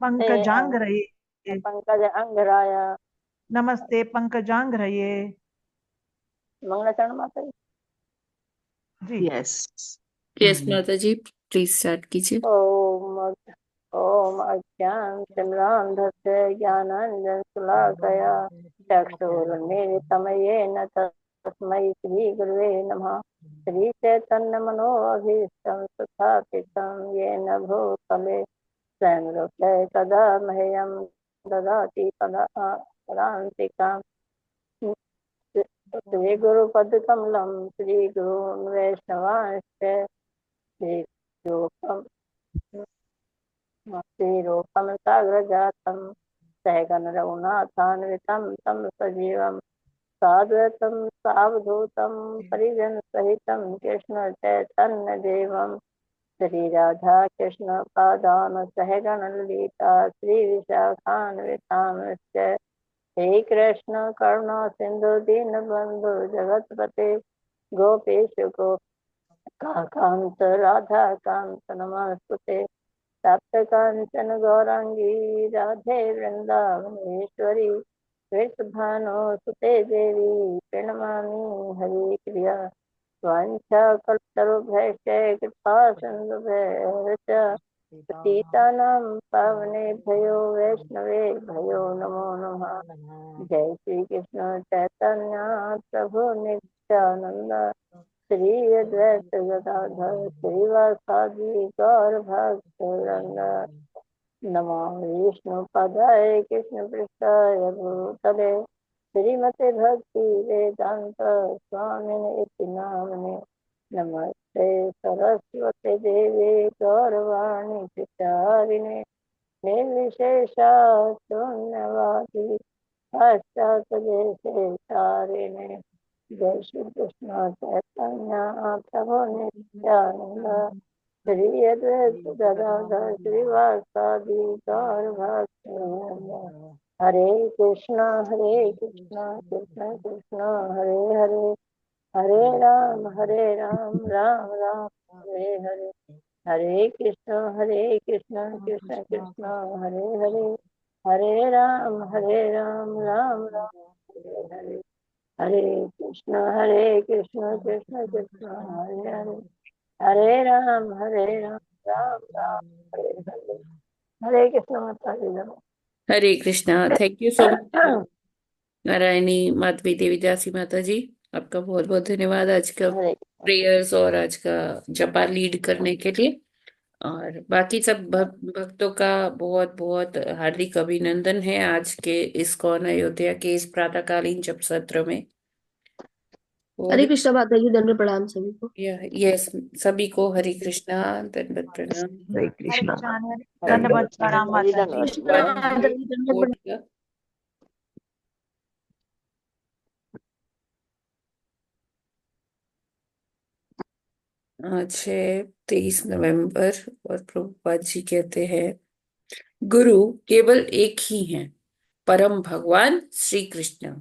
पंकजांघ्रये। पंकज अंगराय। नमस्ते पंकजांघ्रये। मंगलाचरण माता जी। जी। यस। यस माता जी, प्लीज स्टार्ट कीजिए। ओम ओम अज्ञानतिमिरान्धस्य ज्ञानाञ्जनशलाकया चक्षुरुन्मीलितं येन तस्मै श्रीगुरुवे नमः। श्रीचैतन्यमनोभीष्टं स्थापितं येन भूतले स्वयं रूपे कदा मह्यं ददाति पदान्तिकाम्। श्रीगुरुपदकमलं श्रीगुरून् वैष्णवांश्च श्रीरूपम् श्रीरूपं साग्रजातं सहगण रघुनाथान्वितं तं सजीवं साद्वैतं सावधूतं परिजनसहितं कृष्ण चैतन्य देवं श्री राधा कृष्ण पादान सहगण ललिता श्री विशाखान्वितांश्च हे कृष्ण करुणा सिंधु दीनबंधु जगतपते गोपेश गोपिकान्त राधा कान्त नमस्ते। तप्त कांचन गौरांगी राधे वृंदावनेश्वरी वृषभानुसुते देवी प्रणमामि हरि प्रिया वाञ्छाकल्पतरुभ्यश्च कृपा सिन्धुभ्यश्च पतितानां पावनेभ्यो वैष्णवेभ्यो नमो नमः। जय श्री कृष्ण चैतन्य प्रभु नित्यानंद श्री अद्वैत गदाधर श्रीवासादि गौर भक्तवृंद। नमो विष्णुपदाय कृष्णपृष्ठाय भूतले श्रीमते भक्ति वेदांत स्वामिने इति नामने। नमस्ते सरस्वती देवी गौरवाणी प्रचारिणे निर्विशेषा शून्यवादी पाश्चात्यदेशे जय श्री कृष्ण चैतन्य प्रभु नित्यानंद श्री अद्वैत गदाधर श्रीवासादि गौर भक्तवृंद। हरे कृष्णा कृष्ण कृष्ण हरे हरे हरे राम राम राम हरे हरे। हरे कृष्ण कृष्ण कृष्ण हरे हरे हरे राम राम राम हरे हरे। हरे कृष्ण कृष्ण कृष्ण हरे हरे हरे राम राम राम हरे हरे। हरे कृष्ण माता जी नमः। Hare Krishna. Thank you so much Narayani Madhavi Devi Dasi माता जी। आपका बहुत बहुत धन्यवाद आज का हरे प्रेयर्स और आज का जपा लीड करने के लिए। और बाकी सब भक्तों का बहुत बहुत हार्दिक अभिनंदन है आज के इस्कॉन अयोध्या के इस प्रातःकालीन जप सत्र में। हरे और कृष्णा माता जी, दंड प्रणाम सभी को। यस, सभी को हरे कृष्णा, दंडवत प्रणाम। हरे हरे कृष्णा। कृष्ण। हरे धन्यवाद प्रणाम कृष्ण जी माता जी। धन्यवाद। कृष्णा माता जी, दंड कोट प्रणाम। का आज है 23 नवंबर और प्रभुपाद जी कहते हैं, गुरु केवल एक ही हैं, परम भगवान श्री कृष्ण।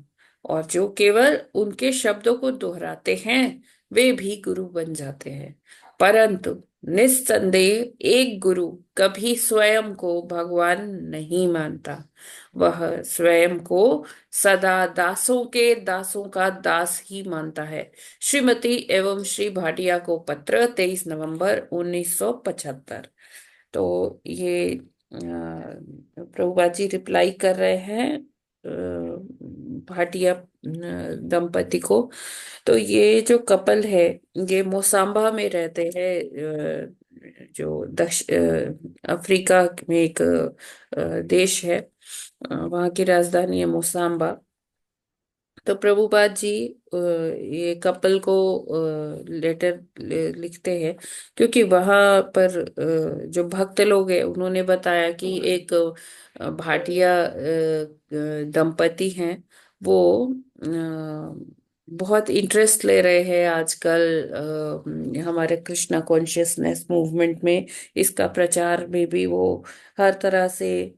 और जो केवल उनके शब्दों को दोहराते हैं वे भी गुरु बन जाते हैं। परंतु निस्संदेह एक गुरु कभी स्वयं को भगवान नहीं मानता। वह स्वयं को सदा दासों के दासों का दास ही मानता है। श्रीमती एवं श्री भाटिया को पत्र 23 नवंबर 1975। तो ये प्रभुपाद जी रिप्लाई कर रहे हैं भाटिया दंपति को। तो ये जो कपल है ये मोसाम्बा में रहते हैं, जो अफ्रीका में एक देश है। वहाँ की राजधानी है मोसाम्बा। तो प्रभुपाद जी ये कपल को लेटर लिखते हैं, क्योंकि वहां पर जो भक्त लोग हैं उन्होंने बताया कि एक भाटिया दंपति हैं। वो बहुत इंटरेस्ट ले रहे हैं आजकल हमारे कृष्णा कॉन्शियसनेस मूवमेंट में। इसका प्रचार में भी वो हर तरह से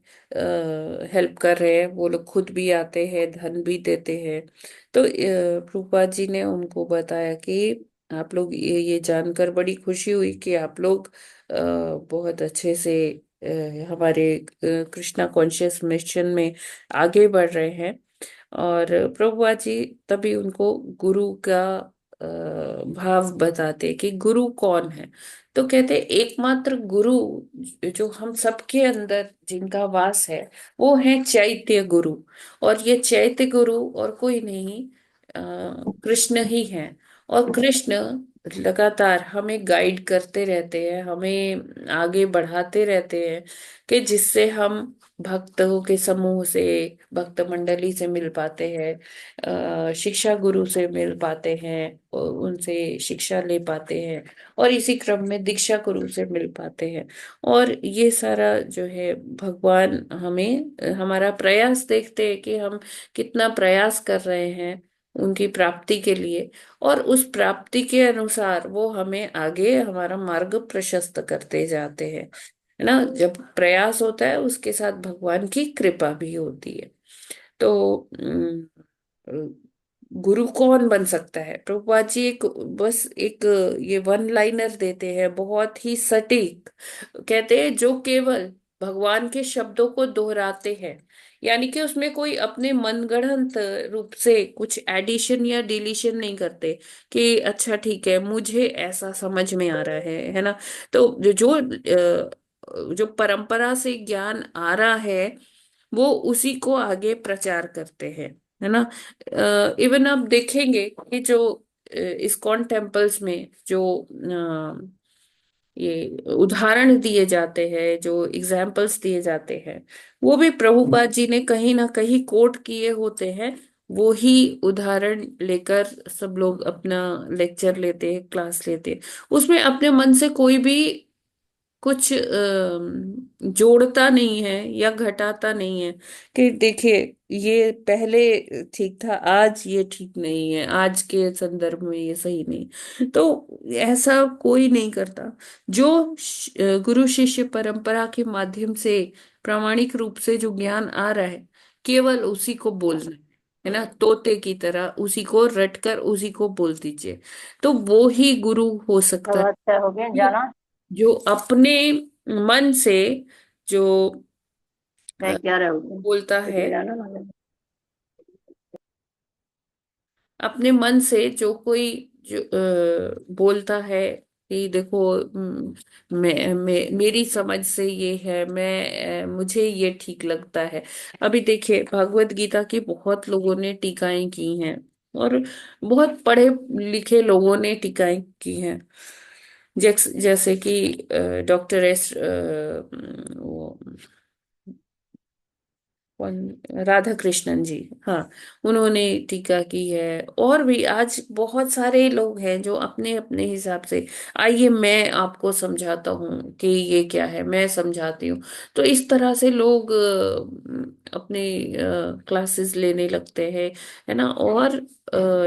हेल्प कर रहे हैं। वो लोग खुद भी आते हैं, धन भी देते हैं। तो प्रभुपाद जी ने उनको बताया कि आप लोग ये जानकर बड़ी खुशी हुई कि आप लोग बहुत अच्छे से हमारे कृष्णा कॉन्शियस मिशन में आगे बढ़ रहे हैं। और प्रभुपाद जी तभी उनको गुरु का भाव बताते कि गुरु कौन है। तो कहते एकमात्र गुरु जो हम सबके अंदर जिनका वास है वो है चैत्य गुरु। और ये चैत्य गुरु और कोई नहीं, कृष्ण ही है। और कृष्ण लगातार हमें गाइड करते रहते हैं, हमें आगे बढ़ाते रहते हैं कि जिससे हम भक्तों के समूह से, भक्त मंडली से मिल पाते हैं, शिक्षा गुरु से मिल पाते हैं और उनसे शिक्षा ले पाते हैं, और इसी क्रम में दीक्षा गुरु से मिल पाते हैं। और ये सारा जो है भगवान हमें हमारा प्रयास देखते हैं कि हम कितना प्रयास कर रहे हैं उनकी प्राप्ति के लिए। और उस प्राप्ति के अनुसार वो हमें आगे हमारा मार्ग प्रशस्त करते जाते हैं, है ना। जब प्रयास होता है उसके साथ भगवान की कृपा भी होती है। तो गुरु कौन बन सकता है? प्रभुपाद जी एक बस एक ये वन लाइनर देते हैं, बहुत ही सटीक। कहते हैं जो केवल भगवान के शब्दों को दोहराते हैं, यानी कि उसमें कोई अपने मनगढ़ंत रूप से कुछ एडिशन या डिलीशन नहीं करते कि अच्छा ठीक है मुझे ऐसा समझ में आ रहा है ना। तो जो परंपरा से ज्ञान आ रहा है वो उसी को आगे प्रचार करते हैं, है ना। इवन आप देखेंगे कि जो इस्कॉन टेम्पल्स में जो ये उदाहरण दिए जाते हैं, जो एग्जाम्पल्स दिए जाते हैं, वो भी प्रभुपाद जी ने कहीं ना कहीं कोट किए होते हैं। वो ही उदाहरण लेकर सब लोग अपना लेक्चर लेते हैं, क्लास लेते हैं। उसमें अपने मन से कोई भी कुछ जोड़ता नहीं है या घटाता नहीं है कि देखिए ये पहले ठीक था, आज ये ठीक नहीं है, आज के संदर्भ में ये सही नहीं। तो ऐसा कोई नहीं करता। जो गुरु शिष्य परंपरा के माध्यम से प्रामाणिक रूप से जो ज्ञान आ रहा है, केवल उसी को बोलना है ना, तोते की तरह उसी को रटकर उसी को बोल दीजिए। तो वो ही गुरु हो सकता अब अच्छा हो गया है जाना। जो अपने मन से जो मैं अ, क्या रहूंगी बोलता कुछ है, भी जाना ना। अपने मन से जो कोई जो बोलता है कि देखो मेरी समझ से ये है, मुझे ये ठीक लगता है। अभी देखिए भगवत गीता की बहुत लोगों ने टीकाएं की हैं, और बहुत पढ़े लिखे लोगों ने टीकाएं की हैं। जैसे कि डॉक्टर एस वो राधा कृष्णन जी, हाँ, उन्होंने टीका की है। और भी आज बहुत सारे लोग हैं जो अपने अपने हिसाब से, आइए मैं आपको समझाता हूँ कि ये क्या है, मैं समझाती हूँ। तो इस तरह से लोग अपने क्लासेस लेने लगते हैं, है ना। और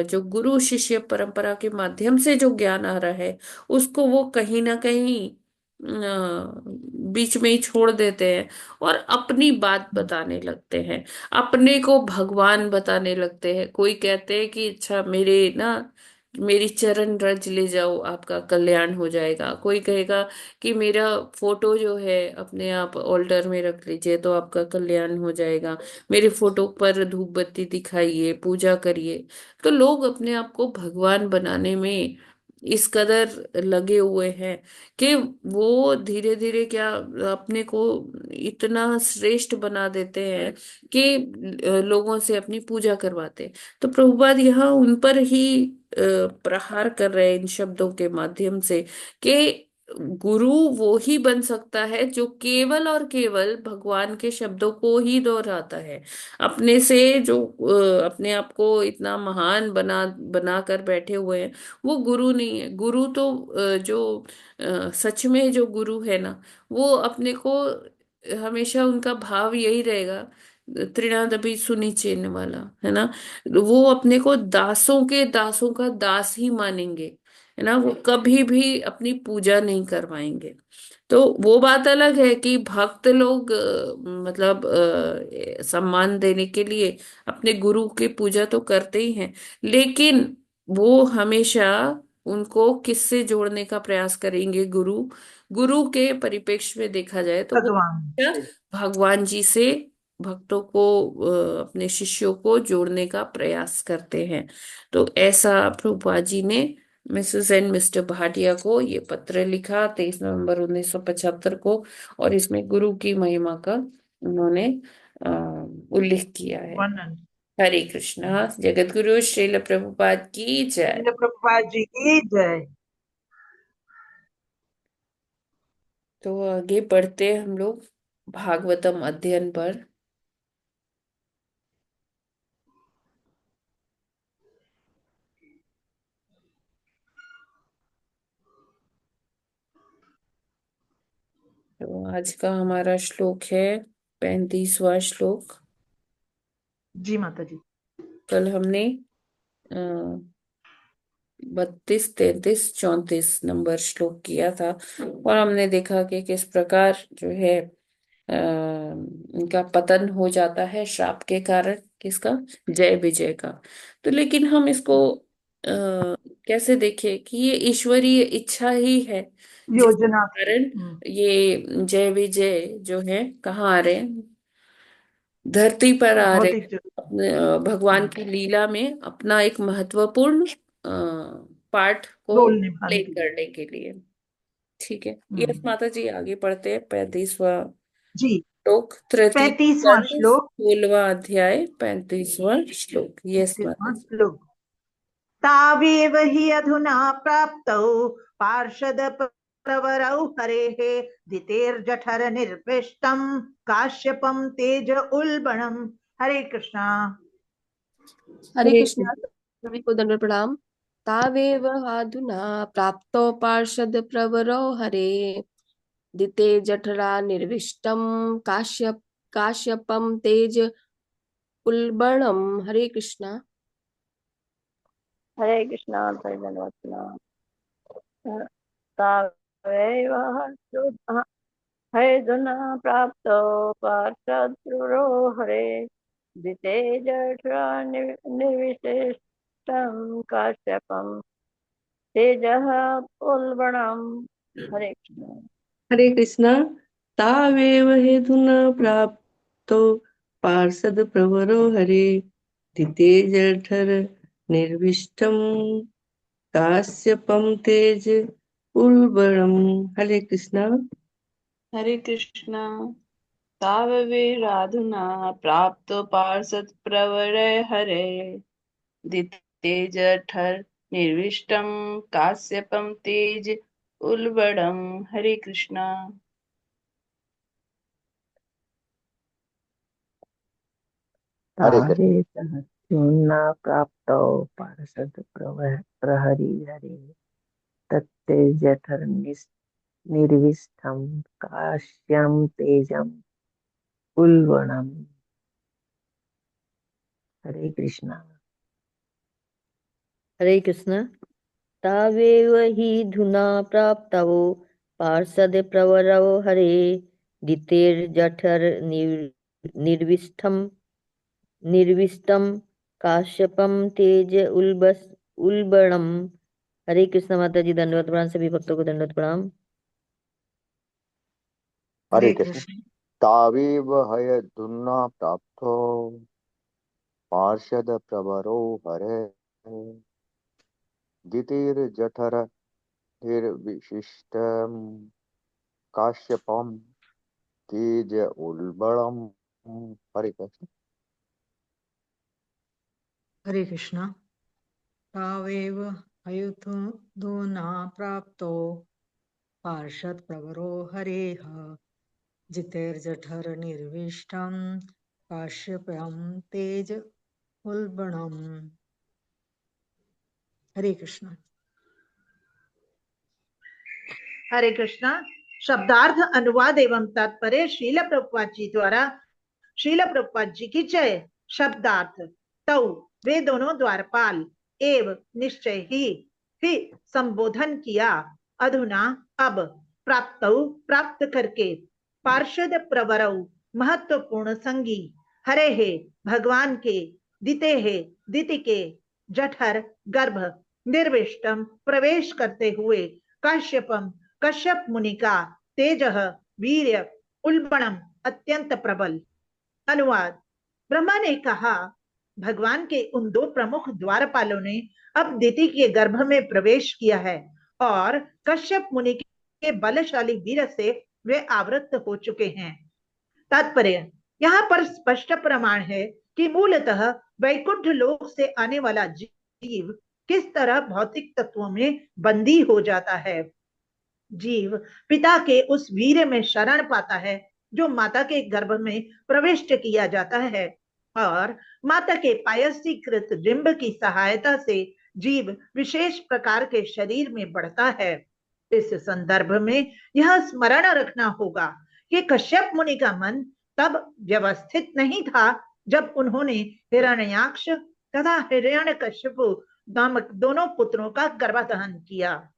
जो गुरु शिष्य परंपरा के माध्यम से जो ज्ञान आ रहा है उसको वो कहीं ना कहीं बीच में ही छोड़ देते हैं और अपनी बात बताने लगते हैं, अपने को भगवान बताने लगते हैं। कोई कहते हैं कि अच्छा मेरी चरण रज ले जाओ आपका कल्याण हो जाएगा। कोई कहेगा कि मेरा फोटो जो है अपने आप ऑल्टर में रख लीजिए तो आपका कल्याण हो जाएगा, मेरे फोटो पर धूप बत्ती दिखाइए, पूजा करिए। तो लोग अपने आप को भगवान बनाने में इस कदर लगे हुए हैं कि वो धीरे धीरे क्या अपने को इतना श्रेष्ठ बना देते हैं कि लोगों से अपनी पूजा करवाते हैं। तो प्रभुपाद यहाँ उन पर ही प्रहार कर रहे हैं इन शब्दों के माध्यम से कि गुरु वो ही बन सकता है जो केवल और केवल भगवान के शब्दों को ही दोहराता है। अपने से जो अपने आप को इतना महान बना कर बैठे हुए हैं, वो गुरु नहीं है। गुरु तो जो सच में जो गुरु है ना, वो अपने को हमेशा उनका भाव यही रहेगा, तृणादपि सुनिचेन वाला, है ना। वो अपने को दासों के दासों का दास ही मानेंगे, है ना। वो कभी भी अपनी पूजा नहीं करवाएंगे। तो वो बात अलग है कि भक्त लोग मतलब सम्मान देने के लिए अपने गुरु की पूजा तो करते ही हैं, लेकिन वो हमेशा उनको किससे जोड़ने का प्रयास करेंगे? गुरु, गुरु के परिप्रेक्ष्य में देखा जाए तो वो भगवान से। भगवान जी से भक्तों को, अपने शिष्यों को जोड़ने का प्रयास करते हैं। तो ऐसा प्रभुपाद जी ने मिसेस एंड मिस्टर भाटिया को ये पत्र लिखा 23 नवंबर 1975 को, और इसमें गुरु की महिमा का उन्होंने अ, उल्लेख किया है। वर्णन। हरे कृष्णा। जगत गुरु श्रील प्रभुपाद की जय। श्रील प्रभुपाद जी की जय। तो आगे बढ़ते हैं हम लोग भागवतम अध्ययन पर। तो आज का हमारा श्लोक है 35वां श्लोक। जी माता जी। कल हमने 32, 33, 34 नंबर श्लोक किया था, और हमने देखा कि किस प्रकार जो है इनका पतन हो जाता है श्राप के कारण। किसका? जय विजय का। तो लेकिन हम इसको कैसे देखें कि ये ईश्वरीय इच्छा ही है जिसके योजना से। कारण ये जय विजय जो है कहाँ आ रहे हैं? धरती पर आ रहे भौतिक हैं, जगत। अपने भगवान की लीला में अपना एक महत्वपूर्ण पार्ट को रोल निभाने प्ले के लिए। करने के लिए। ठीक है, यस हम्म। माता जी, आगे पढ़ते हैं 35वां जी। श्लोक। तृतीय 35वां स्कंद श्लोक। 16वां अध्याय 35वां श्लोक। यस माता 35वां जी। श्लोक। तावेव हि अधुना प्राप्तौ पार्षद प्रवरौ हरेः दितेर्जठर निर्विष्टं काश्यपं तेज उल्बणम्। हरे कृष्णा। हरे हरे कृष्णा। सभी को दंडवत प्रणाम। तावेव हाधुना प्राप्तो पार्षद प्रवरो हरे दिते जठरा निर्विष्टम काश्यपम तेज उल्बणम। हरे कृष्णा। हरे कृष्णा धन्यवाद। तावेव हरे धुना प्राप्तो पार्थद्रुरो हरे दिते जठरा निर्विशेषं काश्यपं तेजः उल्बणम्। हरे कृष्ण। हरे कृष्णा। तावेव हेतुना प्राप्तो पार्षद प्रवरो हरे दिते जठर निर्विष्टम काश्यपम तेज उल्बणम। हरे कृष्णा। हरे कृष्णा। ताववेराधुना प्राप्तो पार्षद प्रवरे हरे दिते जठर निर्विष्टम काश्यपम तेज उल्बणम। हरे कृष्णा। हरे कृष्ण। तावेतः प्राप्तो पार्षद प्रहरी हरे तत्ते जठर निर्विष्टं काश्यं तेजम् उल्बणम्। हरे कृष्णा। हरे कृष्ण। तावेव हि धुना प्राप्तवो पार्षद प्रवरौ हरे दितेर्जठर निर्विष्टम काश्यपम तेज उल्बणम। हरे कृष्ण माता जी, दंडवत प्रणाम। सभी भक्तों को दंडवत प्रणाम। हरे हरे कृष्ण। कृष्ण। तावीव हयधुना प्राप्तो पार्षद प्रवरो हरे दितिर्जठर निर्विशिष्टम काश्यपम तेज उल्बणम। हरे कृष्ण। हरे कृष्णा। तावेव हयधुना प्राप्तो पार्षद प्रवरो हरेः जितेर्जठर निर्विष्टं काश्यपं तेज उल्बणम्। हरे कृष्णा। हरे कृष्णा। शब्दार्थ, अनुवाद एवं तात्पर्य श्रील प्रभुपाद जी द्वारा। श्रील प्रभुपाद जी की जय। शब्दार्थ। तौ वे दोनों द्वारपाल एव निश्चय ही संबोधन किया। अधुना अब, प्राप्तौ प्राप्त करके, पार्षद प्रवरौ महत्वपूर्ण संगी, हरे है भगवान के, दिते है दिति के, जठर गर्भ, निर्विष्टम प्रवेश करते हुए काश्यपम कश्यप मुनि का तेज वीर्य उल्बणम अत्यंत प्रबल। अनुवाद। ब्रह्मा ने कहा, भगवान के उन दो प्रमुख द्वारपालों ने अब दिति के गर्भ में प्रवेश किया है और कश्यप मुनि के बलशाली वीर से वे आवृत हो चुके हैं। तात्पर्य। यहाँ पर स्पष्ट प्रमाण है कि मूलतः वैकुंठ लोक से आने वाला जीव किस तरह भौतिक तत्वों में बंदी हो जाता है। जीव पिता के उस वीर्य में शरण पाता है जो माता के गर्भ में प्रविष्ट किया जाता है और माता के पायसीकृत डिंब की सहायता से जीव विशेष प्रकार के शरीर में बढ़ता है। इस संदर्भ में यह स्मरण रखना होगा कि कश्यप मुनि का मन तब व्यवस्थित नहीं था जब उन्होंने हिरण्याक्ष तथा हिरण्यकश्यप नामक दोनों पुत्रों का गर्भाधान किया।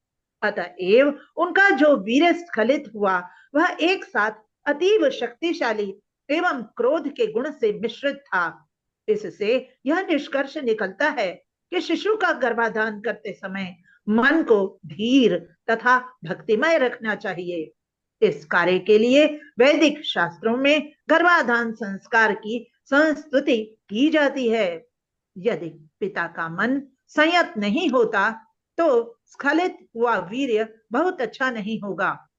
अतएव उनका जो वीर स्खलित हुआ वह एक साथ अतीव शक्तिशाली एवं क्रोध के गुण से मिश्रित था। इससे यह निष्कर्ष निकलता है कि शिशु का गर्भाधान करते समय मन को धीर तथा भक्तिमय रखना चाहिए। इस कार्य के लिए वैदिक शास्त्रों में गर्भाधान संस्कार की संस्तुति की जाती है। यदि पिता का मन संयत नहीं होता तो स्खलित हुआ वीर्य बहुत अच्छा नहीं होगा।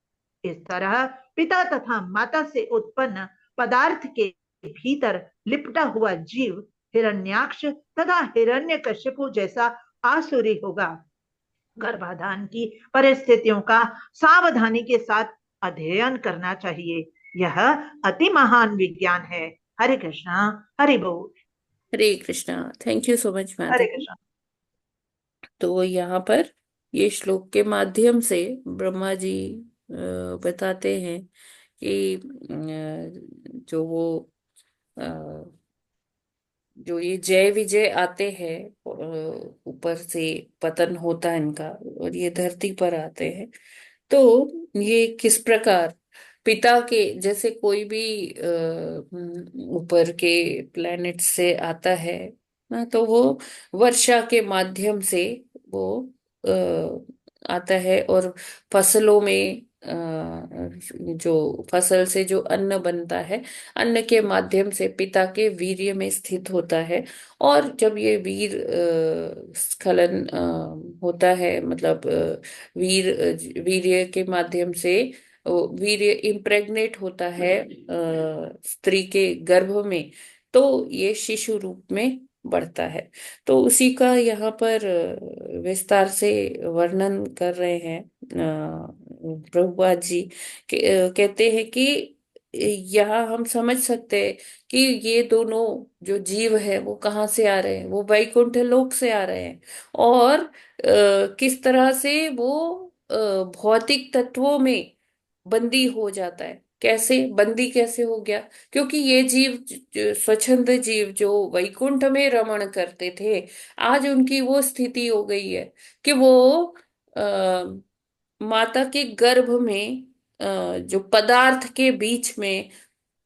इस तरह पिता तथा माता से उत्पन्न पदार्थ के भीतर लिपटा हुआ जीव हिरण्याक्ष तथा हिरण्यकश्यपु जैसा आसुरी होगा। गर्भाधान की परिस्थितियों का सावधानी के साथ अध्ययन करना चाहिए। यह अति महान विज्ञान है। हरे कृष्णा। हरि बोल। Hare Krishna. Thank you so much Hare माता। कृष्णा। तो यहाँ पर ये श्लोक के माध्यम से ब्रह्मा जी बताते हैं कि जो ये जय विजय आते हैं, ऊपर से पतन होता है इनका और ये धरती पर आते हैं, तो ये किस प्रकार पिता के जैसे कोई भी ऊपर के प्लैनेट से आता है ना, तो वो वर्षा के माध्यम से वो आता है और फसलों में जो फसल से जो अन्न बनता है, अन्न के माध्यम से पिता के वीर्य में स्थित होता है। और जब ये स्खलन होता है, मतलब वीर्य के माध्यम से वीर्य इम्प्रेग्नेट होता है स्त्री के गर्भ में, तो ये शिशु रूप में बढ़ता है। तो उसी का यहाँ पर विस्तार से वर्णन कर रहे हैं प्रभुपाद जी। कहते हैं कि यहाँ हम समझ सकते हैं कि ये दोनों जो जीव है वो कहाँ से आ रहे हैं, वो वैकुंठ लोक से आ रहे हैं। और किस तरह से वो भौतिक तत्वों में बंदी हो जाता है, कैसे बंदी कैसे हो गया, क्योंकि ये जीव स्वच्छंद जीव जो वैकुंठ में रमण करते थे, आज उनकी वो स्थिति हो गई है कि वो माता के गर्भ में जो पदार्थ के बीच में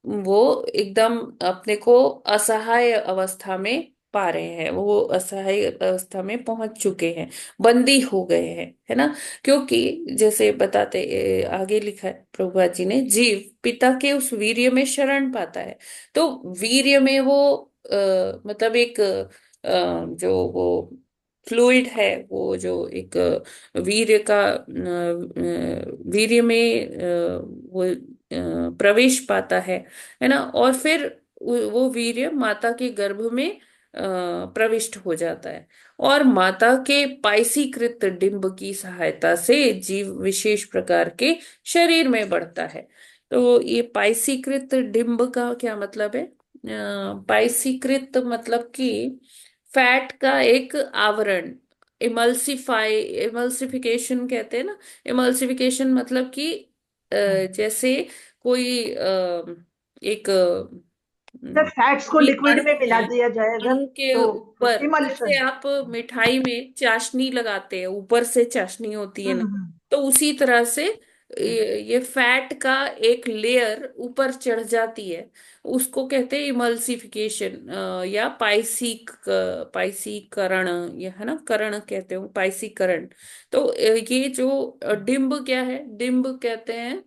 वो एकदम अपने को असहाय अवस्था में पा रहे हैं, वो असहाय अवस्था में पहुंच चुके हैं, बंदी हो गए हैं, है ना। क्योंकि जैसे बताते आगे लिखा है प्रभुपाद जी ने, जीव पिता के उस वीर्य में शरण पाता है। तो वीर्य में वो मतलब एक जो वो फ्लूइड है, वो जो एक वीर्य का वीर्य में वो प्रवेश पाता है ना। और फिर वो वीर्य माता के गर्भ में प्रविष्ट हो जाता है और माता के पाइसीकृत डिंब की सहायता से जीव विशेष प्रकार के शरीर में बढ़ता है। तो ये पाइसीकृत डिंब का क्या मतलब है? पाइसीकृत मतलब कि फैट का एक आवरण, इमल्सिफिकेशन कहते हैं ना। इमल्सिफिकेशन मतलब कि जैसे कोई एक जब फैट्स को ये लिक्विड में मिला अणु है, दिया जाएगा अणु के तो ऊपर जैसे इमल्शन। आप मिठाई में चाशनी लगाते हैं, ऊपर से चाशनी होती है ना, हम्म। तो उसी तरह से ये फैट का एक लेयर ऊपर चढ़ जाती है, उसको कहते हैं इमल्सिफिकेशन, या पाइसीकरण, ये है ना, करण कहते हो, पाइसीकरण। तो ये जो डिम्ब क्या है, डिम्ब कहते हैं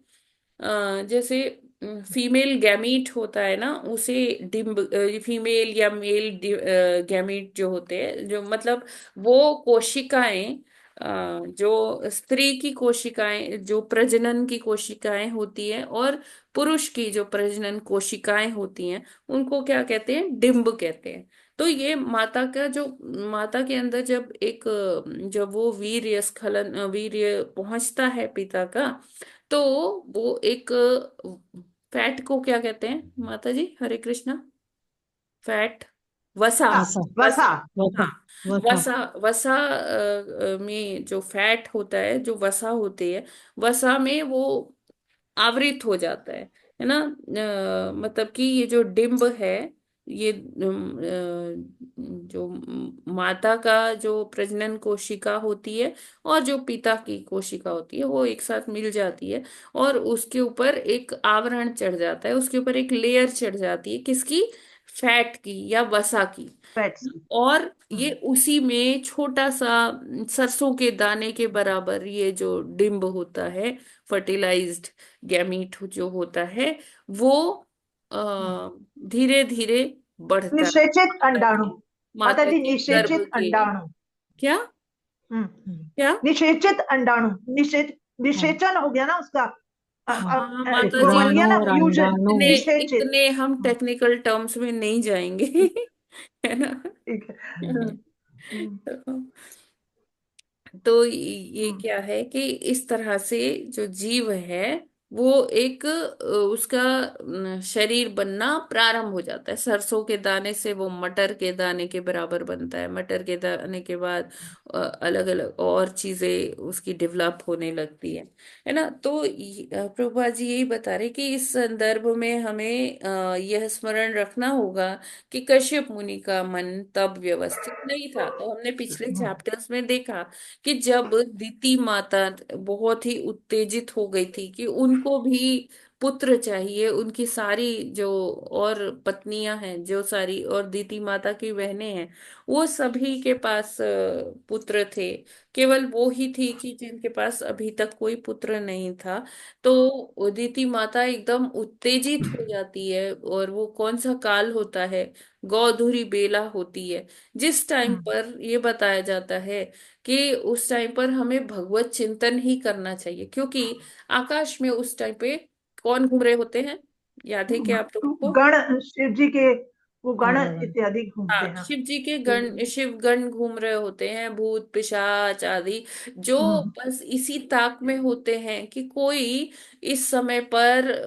जैसे फीमेल गैमीट होता है ना, उसे डिम्ब, फीमेल या मेल गैमीट जो होते हैं, जो मतलब वो कोशिकाएं, जो स्त्री की कोशिकाएं, जो प्रजनन की कोशिकाएं होती है, और पुरुष की जो प्रजनन कोशिकाएं होती हैं, उनको क्या कहते हैं, डिम्ब कहते हैं। तो ये माता का जो, माता के अंदर जब एक जब वो वीर्य स्खलन, वीर्य पहुंचता है पिता का, तो वो एक फैट को क्या कहते हैं माता जी, हरे कृष्णा, फैट, वसा, वसा वसा, वसा हाँ, वसा वसा, वसा में जो फैट होता है, जो वसा होती है, वसा में वो आवृत हो जाता है ना, मतलब कि ये जो डिंब है, ये जो माता का जो प्रजनन कोशिका होती है और जो पिता की कोशिका होती है, वो एक साथ मिल जाती है, और उसके ऊपर एक आवरण चढ़ जाता है, उसके ऊपर एक लेयर चढ़ जाती है, किसकी, फैट की या वसा की। फैट्स। और ये उसी में छोटा सा सरसों के दाने के बराबर ये जो डिंब होता है, फर्टिलाइज्ड गैमीट जो होता है, वो धीरे धीरे बढ़ता है निषेचित माता अंडाणु, के, माता माता जी, के गर्भ निषेचित के, अंडाणु। क्या, क्या, निषेचित अंडाणु, निषेचन हो गया ना उसका। हाँ माता वो जी, बन गया ना, यूज, इतने निषेचित। इतने हम टेक्निकल टर्म्स में नहीं जाएंगे। है ना। ठीक है। हम्म, हम्म, तो ये क्या है कि इस तरह से जो जीव है, वो एक उसका शरीर बनना प्रारंभ हो जाता है, सरसों के दाने से वो मटर के दाने के बराबर बनता है, मटर के दाने के बाद अलग अलग और चीजें उसकी डेवलप होने लगती है ना। तो प्रभुपा जी यही बता रहे कि इस संदर्भ में हमें यह स्मरण रखना होगा कि कश्यप मुनि का मन तब व्यवस्थित नहीं था। तो हमने पिछले चैप्टर्स में देखा कि जब दीति माता बहुत ही उत्तेजित हो गई थी कि उनको भी पुत्र चाहिए, उनकी सारी जो और पत्नियां हैं, जो सारी और दीति माता की बहनें हैं, वो सभी के पास पुत्र थे, केवल वो ही थी कि जिनके पास अभी तक कोई पुत्र नहीं था। तो दीति माता एकदम उत्तेजित हो जाती है, और वो कौन सा काल होता है, गौधुरी बेला होती है, जिस टाइम पर ये बताया जाता है कि उस टाइम पर हमें भगवत चिंतन ही करना चाहिए, क्योंकि आकाश में उस टाइम पे कौन घूम रहे होते हैं, याद है क्या आप लोगों को। गण, शिव जी के वो गण इत्यादि घूमते हाँ, हैं। शिव जी के गण, शिव गण घूम रहे होते हैं, भूत पिशाच आदि, जो बस इसी ताक में होते हैं कि कोई इस समय पर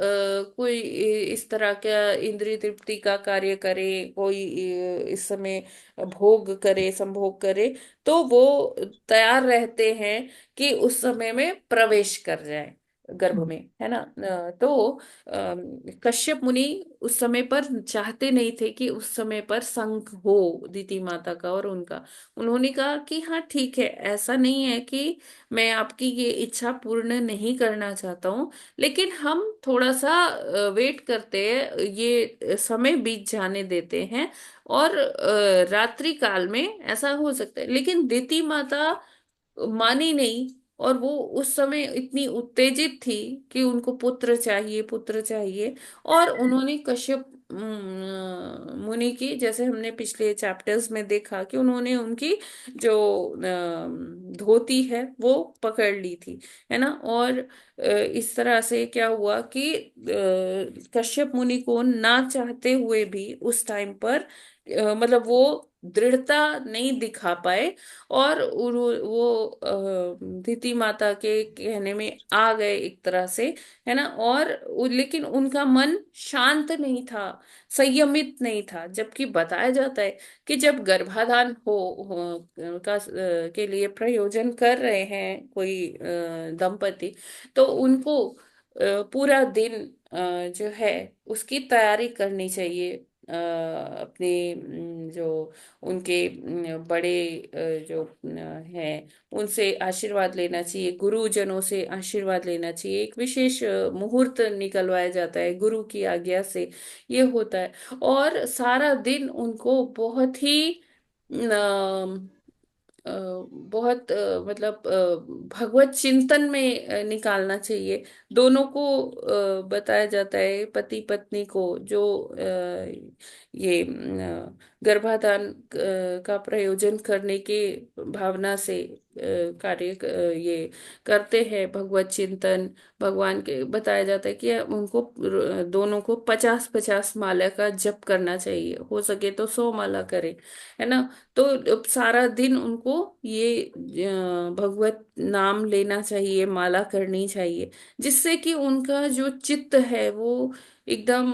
कोई इस तरह का इंद्रिय तृप्ति का कार्य करे, कोई इस समय भोग करे, संभोग करे, तो वो तैयार रहते हैं कि उस समय में प्रवेश कर जाए गर्भ में, है ना। तो कश्यप मुनि उस समय पर चाहते नहीं थे कि उस समय पर संग हो दीति माता का और उनका। उन्होंने कहा कि हाँ ठीक है, ऐसा नहीं है कि मैं आपकी ये इच्छा पूर्ण नहीं करना चाहता हूँ, लेकिन हम थोड़ा सा वेट करते हैं, ये समय बीत जाने देते हैं, और रात्रि काल में ऐसा हो सकता है। लेकिन दीति माता मानी नहीं, और वो उस समय इतनी उत्तेजित थी कि उनको पुत्र चाहिए, पुत्र चाहिए। और उन्होंने कश्यप मुनि की, जैसे हमने पिछले चैप्टर्स में देखा कि उन्होंने उनकी जो धोती है वो पकड़ ली थी, है ना। और इस तरह से क्या हुआ कि कश्यप मुनि को ना चाहते हुए भी उस टाइम पर मतलब वो दृढ़ता नहीं दिखा पाए, और वो दीति माता के कहने में आ गए एक तरह से, है ना। और लेकिन उनका मन शांत नहीं था, संयमित नहीं था, जबकि बताया जाता है कि जब गर्भाधान के लिए प्रयोजन कर रहे हैं कोई दंपति, तो उनको पूरा दिन जो है उसकी तैयारी करनी चाहिए, अपने जो उनके बड़े जो हैं उनसे आशीर्वाद लेना चाहिए, गुरुजनों से आशीर्वाद लेना चाहिए। एक विशेष मुहूर्त निकलवाया जाता है गुरु की आज्ञा से, ये होता है। और सारा दिन उनको बहुत ही अ, बहुत मतलब भगवत चिंतन में निकालना चाहिए। दोनों को बताया जाता है, पति पत्नी को जो ये गर्भाधान का प्रयोजन करने के भावना से कार्य ये करते हैं भगवत चिंतन, भगवान के बताया जाता है कि उनको दोनों को 50-50 माला का जप करना चाहिए, हो सके तो 100 माला करें, है ना। तो सारा दिन उनको ये भगवत नाम लेना चाहिए, माला करनी चाहिए, जिससे कि उनका जो चित्त है वो एकदम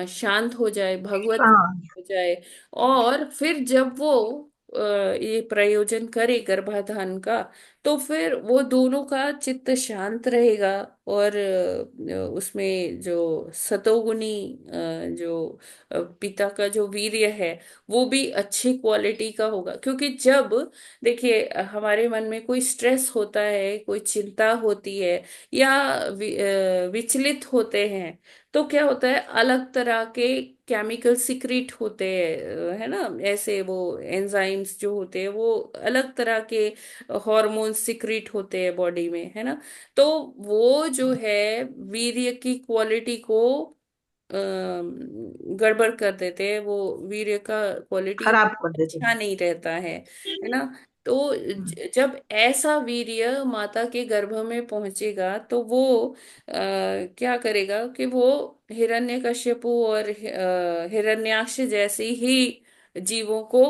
शांत हो जाए, भगवत हाँ, हो जाए। और फिर जब वो ये प्रयोजन करे गर्भाधान का, तो फिर वो दोनों का चित्त शांत रहेगा। और उसमें जो सतोगुनी जो पिता का जो वीर्य है वो भी अच्छी क्वालिटी का होगा। क्योंकि जब देखिए हमारे मन में कोई स्ट्रेस होता है, कोई चिंता होती है, या विचलित होते हैं, तो क्या होता है, अलग तरह के केमिकल सिक्रीट होते हैं, है ना। ऐसे वो एंजाइम्स जो होते हैं वो अलग तरह के हॉर्मोन्स सिक्रीट होते हैं बॉडी में, है ना। तो वो जो है वीर्य की क्वालिटी को गड़बड़ कर देते हैं, वो वीर्य का क्वालिटी खराब कर देते अच्छा हैं। नहीं रहता है ना। तो जब ऐसा वीर्य माता के गर्भ में पहुंचेगा तो वो क्या करेगा कि वो हिरण्यकश्यपु और हिरण्याक्ष जैसी ही जीवों को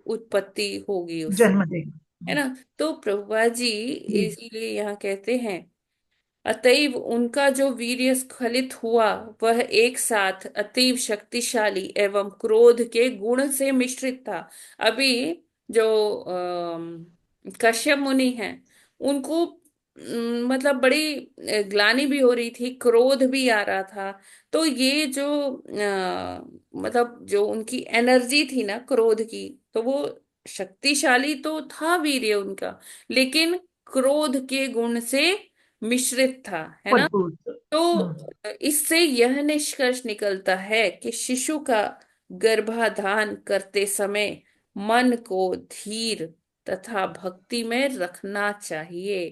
उत्पत्ति होगी उससे, जन्म है देगा। ना। तो प्रभुपा जी जी। इसीलिए यहाँ कहते हैं, अतएव उनका जो वीर्य स्खलित हुआ वह एक साथ अतीव शक्तिशाली एवं क्रोध के गुण से मिश्रित था। अभी जो कश्यप मुनि हैं उनको मतलब बड़ी ग्लानि भी हो रही थी, क्रोध भी आ रहा था। तो ये जो मतलब जो उनकी एनर्जी थी ना क्रोध की, तो वो शक्तिशाली तो था वीर्य उनका, लेकिन क्रोध के गुण से मिश्रित था, है ना। मजबूत। तो इससे यह निष्कर्ष निकलता है कि शिशु का गर्भाधान करते समय मन को धीर तथा भक्ति में रखना चाहिए,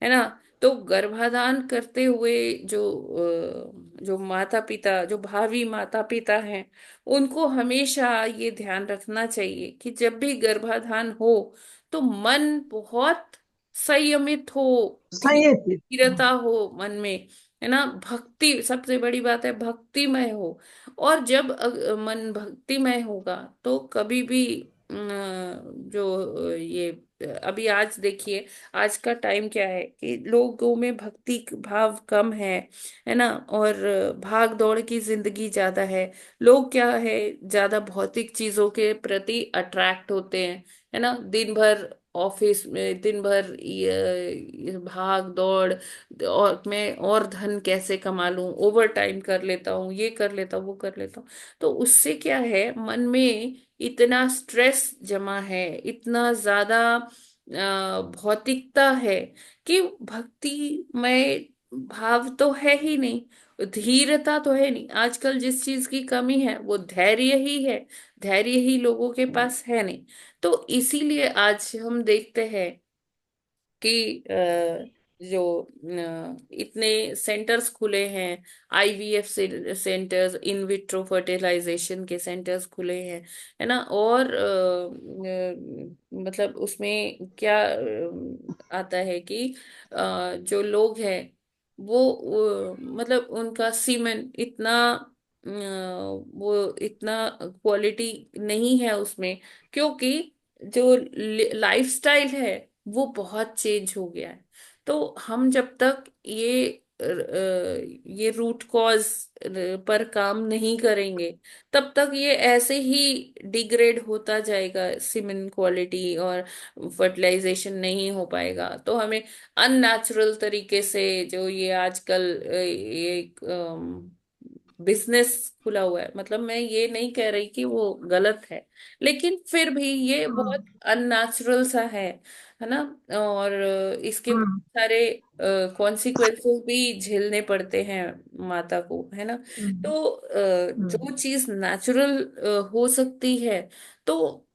है ना। तो गर्भाधान करते हुए जो माता पिता, जो भावी माता पिता हैं, उनको हमेशा ये ध्यान रखना चाहिए कि जब भी गर्भाधान हो तो मन बहुत संयमित हो, संयत। स्थिरता हो मन में, है ना। भक्ति सबसे बड़ी बात है, भक्तिमय हो। और जब मन भक्तिमय होगा तो कभी भी जो ये अभी आज देखिए, आज का टाइम क्या है कि लोगों में भक्ति भाव कम है ना। और भाग दौड़ की जिंदगी ज्यादा है। लोग क्या है, ज्यादा भौतिक चीजों के प्रति अट्रैक्ट होते हैं, है ना। दिन भर ऑफिस में, दिन भर ये भाग दौड़, और मैं और धन कैसे कमा लूं, ओवर टाइम कर लेता हूँ, ये कर लेता हूँ, वो कर लेता हूँ। तो उससे क्या है, मन में इतना स्ट्रेस जमा है, इतना ज्यादा भौतिकता है कि भक्ति में भाव तो है ही नहीं, धीरता तो है नहीं। आजकल जिस चीज की कमी है वो धैर्य ही है, धैर्य ही लोगों के पास है नहीं। तो इसीलिए आज हम देखते हैं कि जो इतने सेंटर्स खुले हैं, IVF centres, in vitro fertilisation के सेंटर्स खुले हैं, है ना। और मतलब उसमें क्या आता है कि जो लोग हैं वो मतलब उनका सीमेन इतना वो इतना क्वालिटी नहीं है उसमें, क्योंकि जो लाइफस्टाइल है वो बहुत चेंज हो गया है। तो हम जब तक ये रूट कॉज पर काम नहीं करेंगे, तब तक ये ऐसे ही डिग्रेड होता जाएगा सीमेन क्वालिटी, और फर्टिलाइजेशन नहीं हो पाएगा। तो हमें अननेचुरल तरीके से जो ये आजकल ये बिजनेस खुला हुआ है, मतलब मैं ये नहीं कह रही कि वो गलत है, लेकिन फिर भी ये बहुत अननेचुरल सा है ना। और इसके बहुत हम्म सारे कॉन्सिक्वेंसेस भी झेलने पड़ते हैं माता को, है ना। हम्म तो जो चीज नेचुरल हो सकती है, तो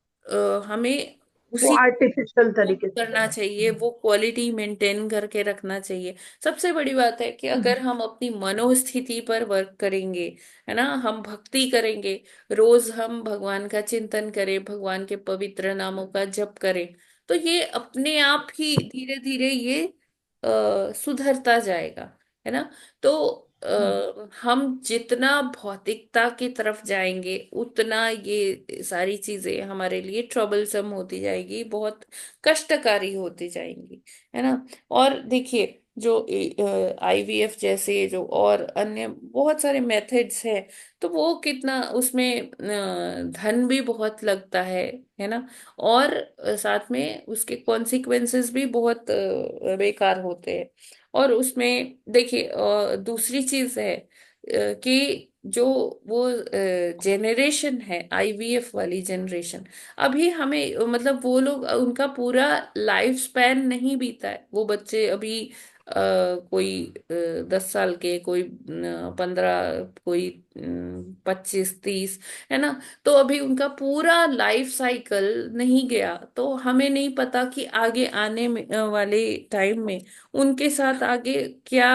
हमें वो उसी आर्टिफिशियल वो तरीके से करना करना चाहिए, वो क्वालिटी मेंटेन करके रखना चाहिए। सबसे बड़ी बात है कि हम्म अगर हम अपनी मनोस्थिति पर वर्क करेंगे, है ना, हम भक्ति करेंगे, रोज हम भगवान का चिंतन करें, भगवान के पवित्र नामों का जप करें, तो ये अपने आप ही धीरे धीरे ये सुधरता जाएगा, है ना। तो हम्म हम जितना भौतिकता की तरफ जाएंगे, उतना ये सारी चीजें हमारे लिए ट्रबलसम होती जाएगी, बहुत कष्टकारी होती जाएंगी, है ना। और देखिए, जो आईवीएफ जैसे जो और अन्य बहुत सारे मेथड्स हैं, तो वो कितना उसमें धन भी बहुत लगता है ना। और साथ में उसके कॉन्सिक्वेंसेस भी बहुत बेकार होते हैं। और उसमें देखिए दूसरी चीज है कि जो वो जेनरेशन है, आईवीएफ वाली जनरेशन, अभी हमें मतलब वो लोग उनका पूरा लाइफ स्पैन नहीं बीता है। वो बच्चे अभी कोई 10 साल के, कोई 15, कोई 25 30, है ना। तो अभी उनका पूरा लाइफ साइकिल नहीं गया, तो हमें नहीं पता कि आगे आने वाले टाइम में उनके साथ आगे क्या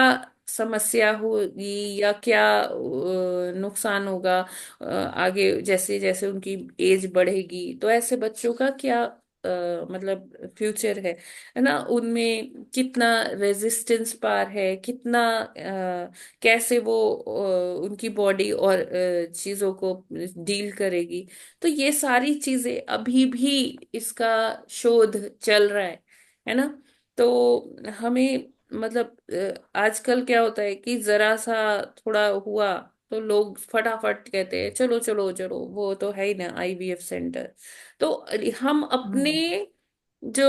समस्या होगी या क्या नुकसान होगा। आगे जैसे जैसे उनकी एज बढ़ेगी, तो ऐसे बच्चों का क्या मतलब फ्यूचर है ना, उनमें कितना रेजिस्टेंस पार है, कितना कैसे वो उनकी बॉडी और चीजों को डील करेगी। तो ये सारी चीजें अभी भी इसका शोध चल रहा है ना। तो हमें मतलब आजकल क्या होता है कि जरा सा थोड़ा हुआ तो लोग फटाफट कहते हैं चलो चलो चलो, वो तो है ही ना आईवीएफ सेंटर। तो हम अपने हम्म जो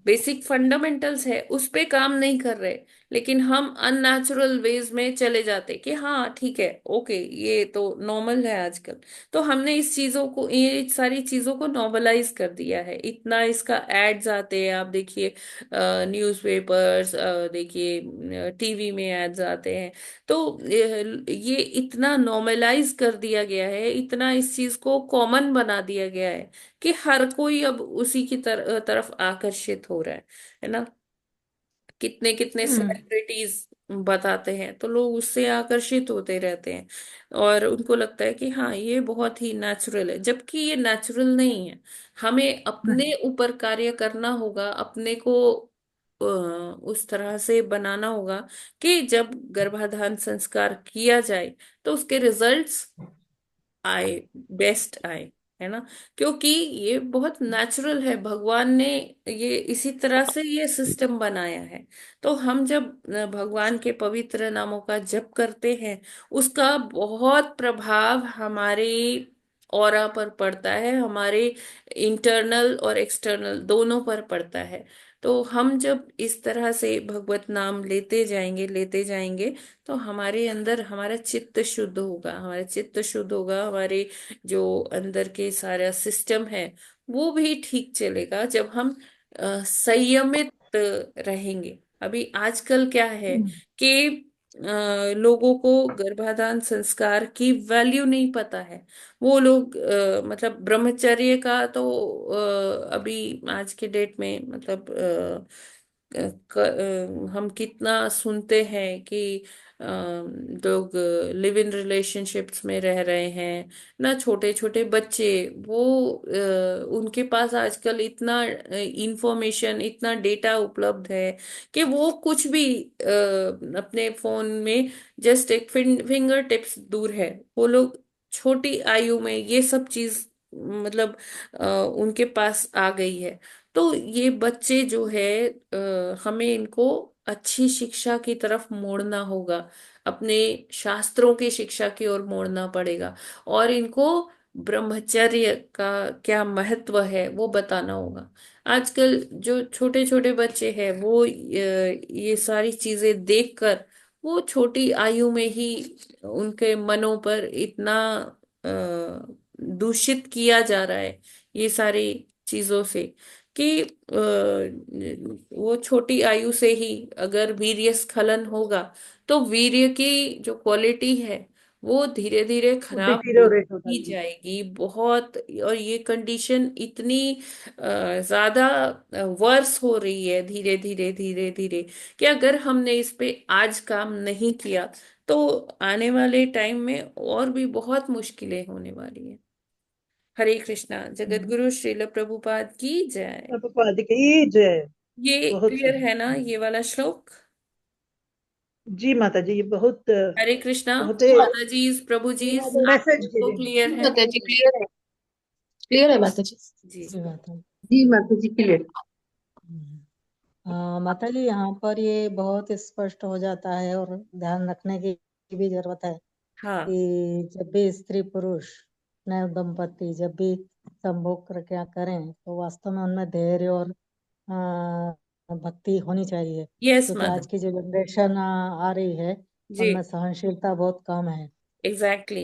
बेसिक फंडामेंटल्स है उस पे काम नहीं कर रहे, लेकिन हम अननेचुरल वेज में चले जाते कि हाँ ठीक है, ओके, ये तो नॉर्मल है आजकल। तो हमने इस चीजों को, ये सारी चीजों को नॉर्मलाइज कर दिया है, इतना इसका एड्स आते हैं, आप देखिए न्यूज़पेपर्स, देखिए टीवी में एड्स आते हैं। तो ये इतना नॉर्मलाइज कर दिया गया है, इतना इस चीज को कॉमन बना दिया गया है कि हर कोई अब उसी की तरफ आकर्षित हो रहा है ना। कितने कितने हम्म सेलिब्रिटीज बताते हैं, तो लोग उससे आकर्षित होते रहते हैं, और उनको लगता है कि हाँ ये बहुत ही नेचुरल है, जबकि ये नेचुरल नहीं है। हमें अपने ऊपर कार्य करना होगा, अपने को उस तरह से बनाना होगा कि जब गर्भाधान संस्कार किया जाए तो उसके रिजल्ट्स आए, बेस्ट आए, है ना। क्योंकि ये बहुत नेचुरल है, भगवान ने ये इसी तरह से ये सिस्टम बनाया है। तो हम जब भगवान के पवित्र नामों का जप करते हैं, उसका बहुत प्रभाव हमारे ऑरा पर पड़ता है, हमारे इंटरनल और एक्सटर्नल दोनों पर पड़ता है। तो हम जब इस तरह से भगवत नाम लेते जाएंगे, तो हमारे अंदर हमारा चित्त शुद्ध होगा, हमारा चित्त शुद्ध होगा, हमारे जो अंदर के सारा सिस्टम है वो भी ठीक चलेगा, जब हम संयमित रहेंगे। अभी आजकल क्या है कि लोगों को गर्भाधान संस्कार की वैल्यू नहीं पता है। वो लोग मतलब ब्रह्मचर्य का तो अभी आज के डेट में मतलब हम कितना सुनते हैं कि लोग लिव इन रिलेशनशिप्स में रह रहे हैं ना, छोटे छोटे बच्चे, वो उनके पास आजकल इतना इंफॉर्मेशन, इतना डेटा उपलब्ध है कि वो कुछ भी अपने फोन में जस्ट एक फिंगर टिप्स दूर है, वो लोग छोटी आयु में ये सब चीज मतलब उनके पास आ गई है। तो ये बच्चे जो है हमें इनको अच्छी शिक्षा की तरफ मोड़ना होगा, अपने शास्त्रों की शिक्षा की ओर मोड़ना पड़ेगा, और इनको ब्रह्मचर्य का क्या महत्व है वो बताना होगा। आजकल जो छोटे छोटे बच्चे हैं वो ये सारी चीजें देखकर वो छोटी आयु में ही उनके मनों पर इतना दूषित किया जा रहा है ये सारी चीजों से कि वो छोटी आयु से ही अगर वीर्य स्खलन होगा तो वीर्य की जो क्वालिटी है वो धीरे धीरे वो खराब डिटीरियोरेट होता ही है। जाएगी बहुत। और ये कंडीशन इतनी ज्यादा वर्स हो रही है धीरे धीरे धीरे धीरे कि अगर हमने इस पे आज काम नहीं किया तो आने वाले टाइम में और भी बहुत मुश्किलें होने वाली है। हरे कृष्णा। जगत गुरु श्रील प्रभुपाद की जय। प्रभुपाद की जय। ये बहुत क्लियर है ना सुंदर। ये वाला श्लोक? जी माता जी, ये बहुत हरे कृष्णा। बहुत माता जी प्रभु जी आप मैसेज के सबको लिए। क्लियर है? माता जी क्लियर है, क्लियर है माता जी। जी। जी माता जी माता जी क्लियर। माता जी, यहाँ पर ये बहुत स्पष्ट हो जाता है और ध्यान रखने की भी जरूरत है हाँ कि जब भी स्त्री पुरुष नए दंपति जब भी संभोग क्या करें तो वास्तव में उनमें धैर्य और भक्ति होनी चाहिए, यस क्योंकि माता आज की जो जनरेशन आ रही है जी। उनमें सहनशीलता बहुत कम एग्जैक्टली।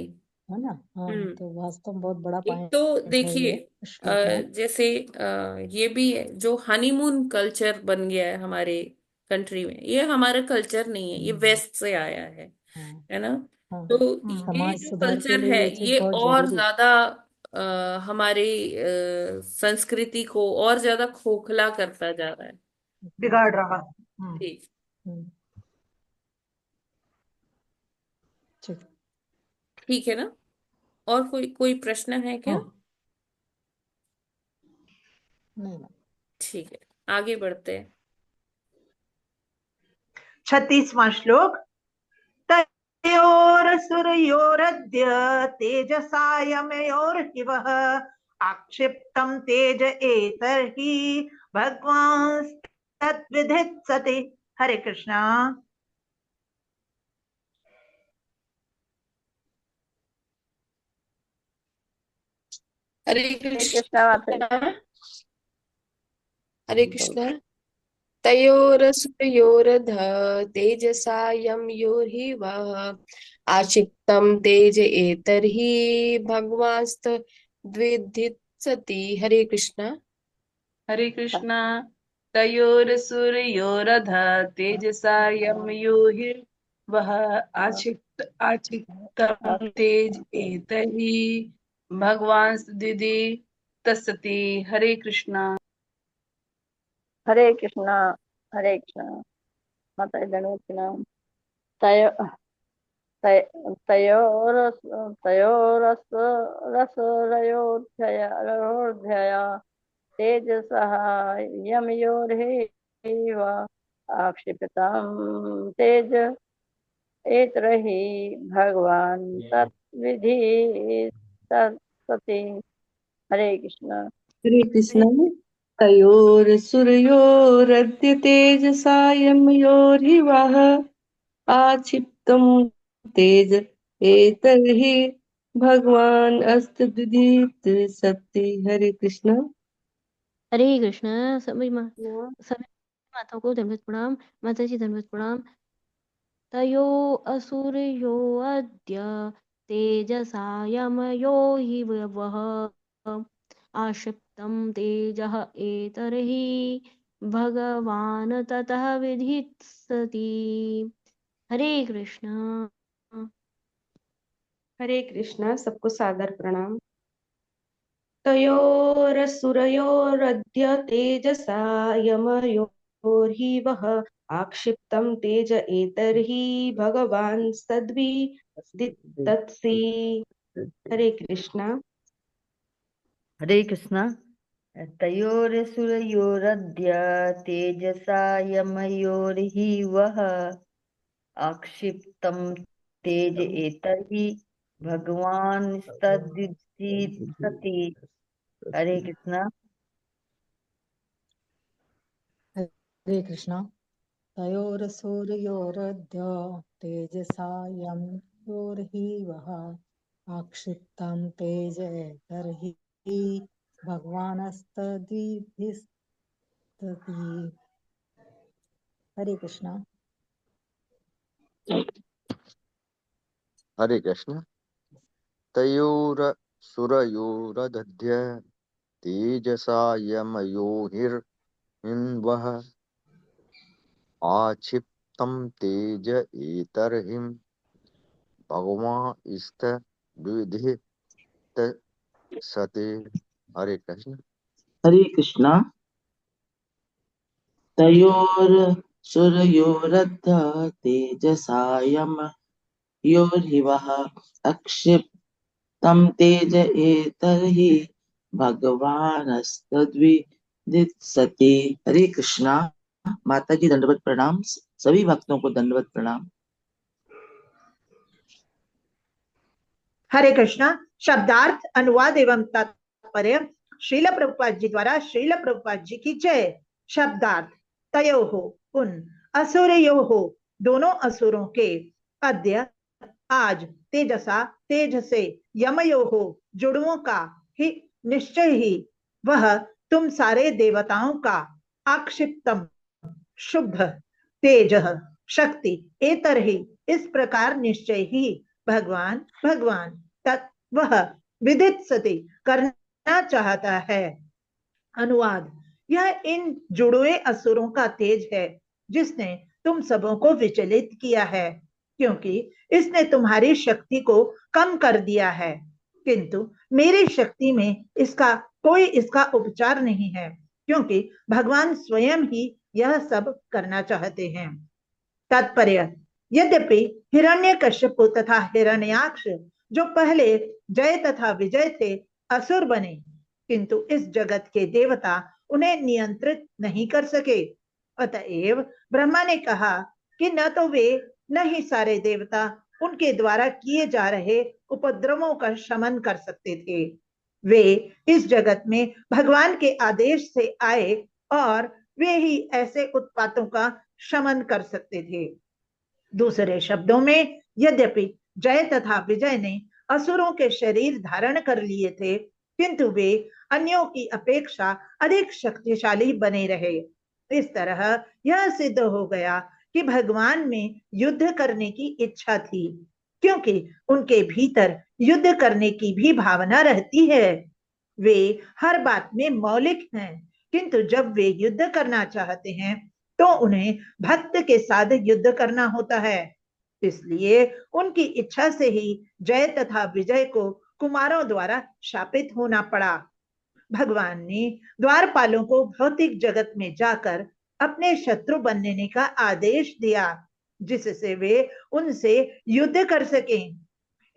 है ना। हाँ, हम्म। तो वास्तव में बहुत बड़ा एक तो पॉइंट है देखिए ये श्लोक में। जैसे ये भी है जो हनीमून कल्चर बन गया है हमारे कंट्री में, ये हमारा कल्चर नहीं है, ये हम्म, वेस्ट से आया हाँ है ना। हाँ। तो ये समाज जो सुधार के कल्चर लिए है ये चीज ये बहुत और जरूरी। ज्यादा हमारे संस्कृति को और ज्यादा खोखला करता जा रहा है। बिगाड़ रहा। जी। हम्म, ठीक। ठीक है ना। और कोई कोई प्रश्न है क्या? हाँ, नहीं ना। ठीक है, आगे बढ़ते हैं। 36वां श्लोक। तयोरसुरयोरद्य तेजसायमयोर्हिवः आक्षिप्तं तेज एतर्हि भगवांस्तद्विधित्सति। हरे कृष्णा। हरे हरे कृष्णा माता जी। कृष्णा। हरे कृष्णा। तयोरसुरयोरध तेजसा यं योहि वः आक्षिप्तं तेज एतर्हि भगवांस्तद्विधित्सति। हरे कृष्णा। हरे कृष्णा। तयोरसुरयोरध तेजसा यं योहि वः आचिक्तम तेज एतहि भगवान दिदि तस्सति। हरे कृष्णा। हरे कृष्णा। हरे कृष्णा माता जी, दंडवत प्रणाम। तय तय तयोरस तयोरस रसरयोध्या तेजसः यमयोर्हेव आक्षिप्तं तेज एतर्हि भगवान् तद्विधि तत्सति। हरे कृष्णा। हरे कृष्ण। तयोरसुरयोरद्य तेजसा यमयोर्हिवः आक्षिप्तं तेज एतर्हि भगवान अस्तुदित सत्य। हरे कृष्ण। हरे कृष्ण। सभी माताओं को दंडवत प्रणाम। माता जी दंडवत प्रणाम। तयो असुरयो अद्य तेजसा यमयो हि वः आक्षिप्तं तेजः एतर्हि भगवान् ततः विधित्सति। हरे कृष्ण। हरे कृष्णा। सबको सादर प्रणाम। तयोरसुरयोरद्य तेजसा यमयोर्हि वः आक्षिप्तं तेज एतर्हि भगवान् सद्विदित्तत्सि। हरे कृष्णा। हरे कृष्णा। तयोरसुरयोरद्य तेजसा यमयोर्हि वः आक्षिप्तं तेज एतर्हि भगवान् तद्विदित्सति। हरे कृष्णा। हरे कृष्णा। तयोरसूर्योरद्य तेजसा यं योर्हि वः आक्षिप्तं तेज एतर्हि भगवानस्तद्विधिस्तति। हरे कृष्णा। हरे कृष्ण। तयोरसुरयोरदध्य तेजसा यमयोहिर्हिन्वः आक्षिप्तं तेज एतर्हिं भगवान् विदितसते। हरे कृष्ण। हरे कृष्णा। तयोरसुरयोरध तेजसा यमयोर्हिवः अक्षिप्तं तेज एतर्हि भगवानस्तद्विदित्सति। हरे कृष्णा। माता जी दंडवत प्रणाम। सभी भक्तों को दंडवत प्रणाम। हरे कृष्णा। शब्दार्थ, अनुवाद एवं तात्पर्य श्रील प्रभुपाद जी द्वारा। श्रील प्रभुपाद जी की जय। शब्दार्थ, तयो हो उन, असुरयो हो दोनों असुरों के, अद्य आज, तेजसा तेज से, यमयो हो जुड़वों का, ही निश्चय ही, वह तुम सारे देवताओं का, आक्षिप्तम शुभ, तेज शक्ति, एतर ही इस प्रकार निश्चय ही, भगवान भगवान तत् वह, विदित सती करना चाहता है। अनुवाद, यह इन जुड़वे असुरों का तेज है जिसने तुम सबों को विचलित किया है, क्योंकि इसने तुम्हारी शक्ति को कम कर दिया है, किंतु मेरी शक्ति में इसका उपचार नहीं है, क्योंकि भगवान स्वयं ही यह सब करना चाहते हैं। तात्पर्य, यद्यपि हिरण्यकश्यप तथा हिरण्याक्ष जो पहले जय तथा विजय थे असुर बने, किंतु इस जगत के देवता उन्हें नियंत्रित नहीं कर सके। अतएव ब्रह्मा ने कहा कि न तो वे न ही सारे देवता उनके द्वारा किए जा रहे उपद्रवों का शमन कर सकते थे। वे इस जगत में भगवान के आदेश से आए और वे ही ऐसे उत्पातों का शमन कर सकते थे। दूसरे शब्दों में, यद्यपि जय तथा विजय ने असुरों के शरीर धारण कर लिए थे, किंतु वे अन्यों की अपेक्षा अधिक शक्तिशाली बने रहे। इस तरह यह सिद्ध हो गया कि भगवान में युद्ध करने की इच्छा थी, क्योंकि उनके भीतर युद्ध करने की भी भावना रहती है। वे हर बात में मौलिक हैं, किंतु जब वे युद्ध करना चाहते हैं तो उन्हें भक्त के साथ युद्ध करना होता है। इसलिए उनकी इच्छा से ही जय तथा विजय को कुमारों द्वारा शापित होना पड़ा। भगवान ने द्वारपालों को भौतिक जगत में जाकर अपने शत्रु बनने का आदेश दिया, जिससे वे उनसे युद्ध कर सकें।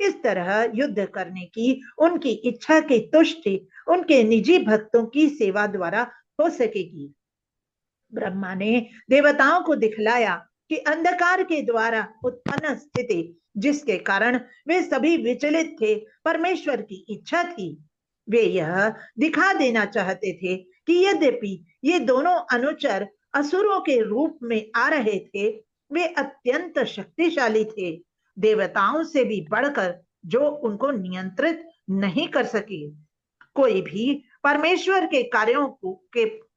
इस तरह युद्ध करने की उनकी इच्छा की तुष्टि उनके निजी भक्तों की सेवा द्वारा हो सकेगी। ब्रह्मा ने देवताओं को दिखलाया कि अंधकार के द्वारा उत्पन्न स्थिति जिसके कारण वे सभी विचलित थे, परमेश्वर की इच्छा थी। वे यह दिखा देना चाहते थे कि यद्यपि ये दोनों अनुचर असुरों के रूप में आ रहे थे, वे अत्यंत शक्तिशाली थे, देवताओं से भी बढ़कर, जो उनको नियंत्रित नहीं कर सके। कोई भी परमेश्वर के कार्यों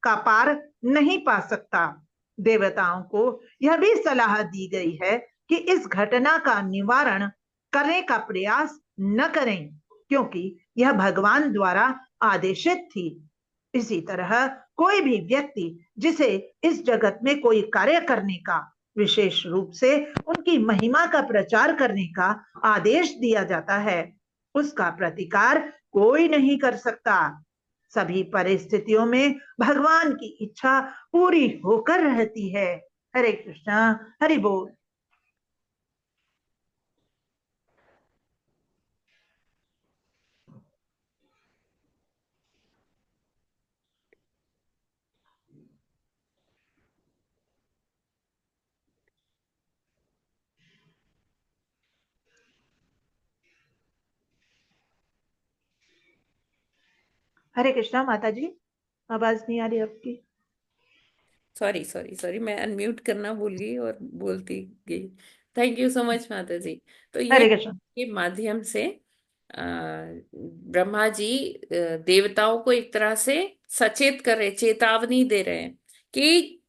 का पार नहीं पा सकता। देवताओं को यह भी सलाह दी गई है कि इस घटना का निवारण करने का प्रयास न करें, क्योंकि यह भगवान द्वारा आदेशित थी। इसी तरह कोई भी व्यक्ति जिसे इस जगत में कोई कार्य करने का, विशेष रूप से उनकी महिमा का प्रचार करने का आदेश दिया जाता है, उसका प्रतिकार कोई नहीं कर सकता। सभी परिस्थितियों में भगवान की इच्छा पूरी होकर रहती है। हरे कृष्णा, हरि बोल। हरे कृष्णा माता जी, आवाज नहीं आ रही आपकी। सॉरी सॉरी सॉरी, मैं अनम्यूट करना भूल गई और बोलती गई। थैंक यू सो मच माता जी। तो हरे कृष्णा। के माध्यम से ब्रह्मा जी देवताओं को एक तरह से सचेत कर रहे, चेतावनी दे रहे हैं कि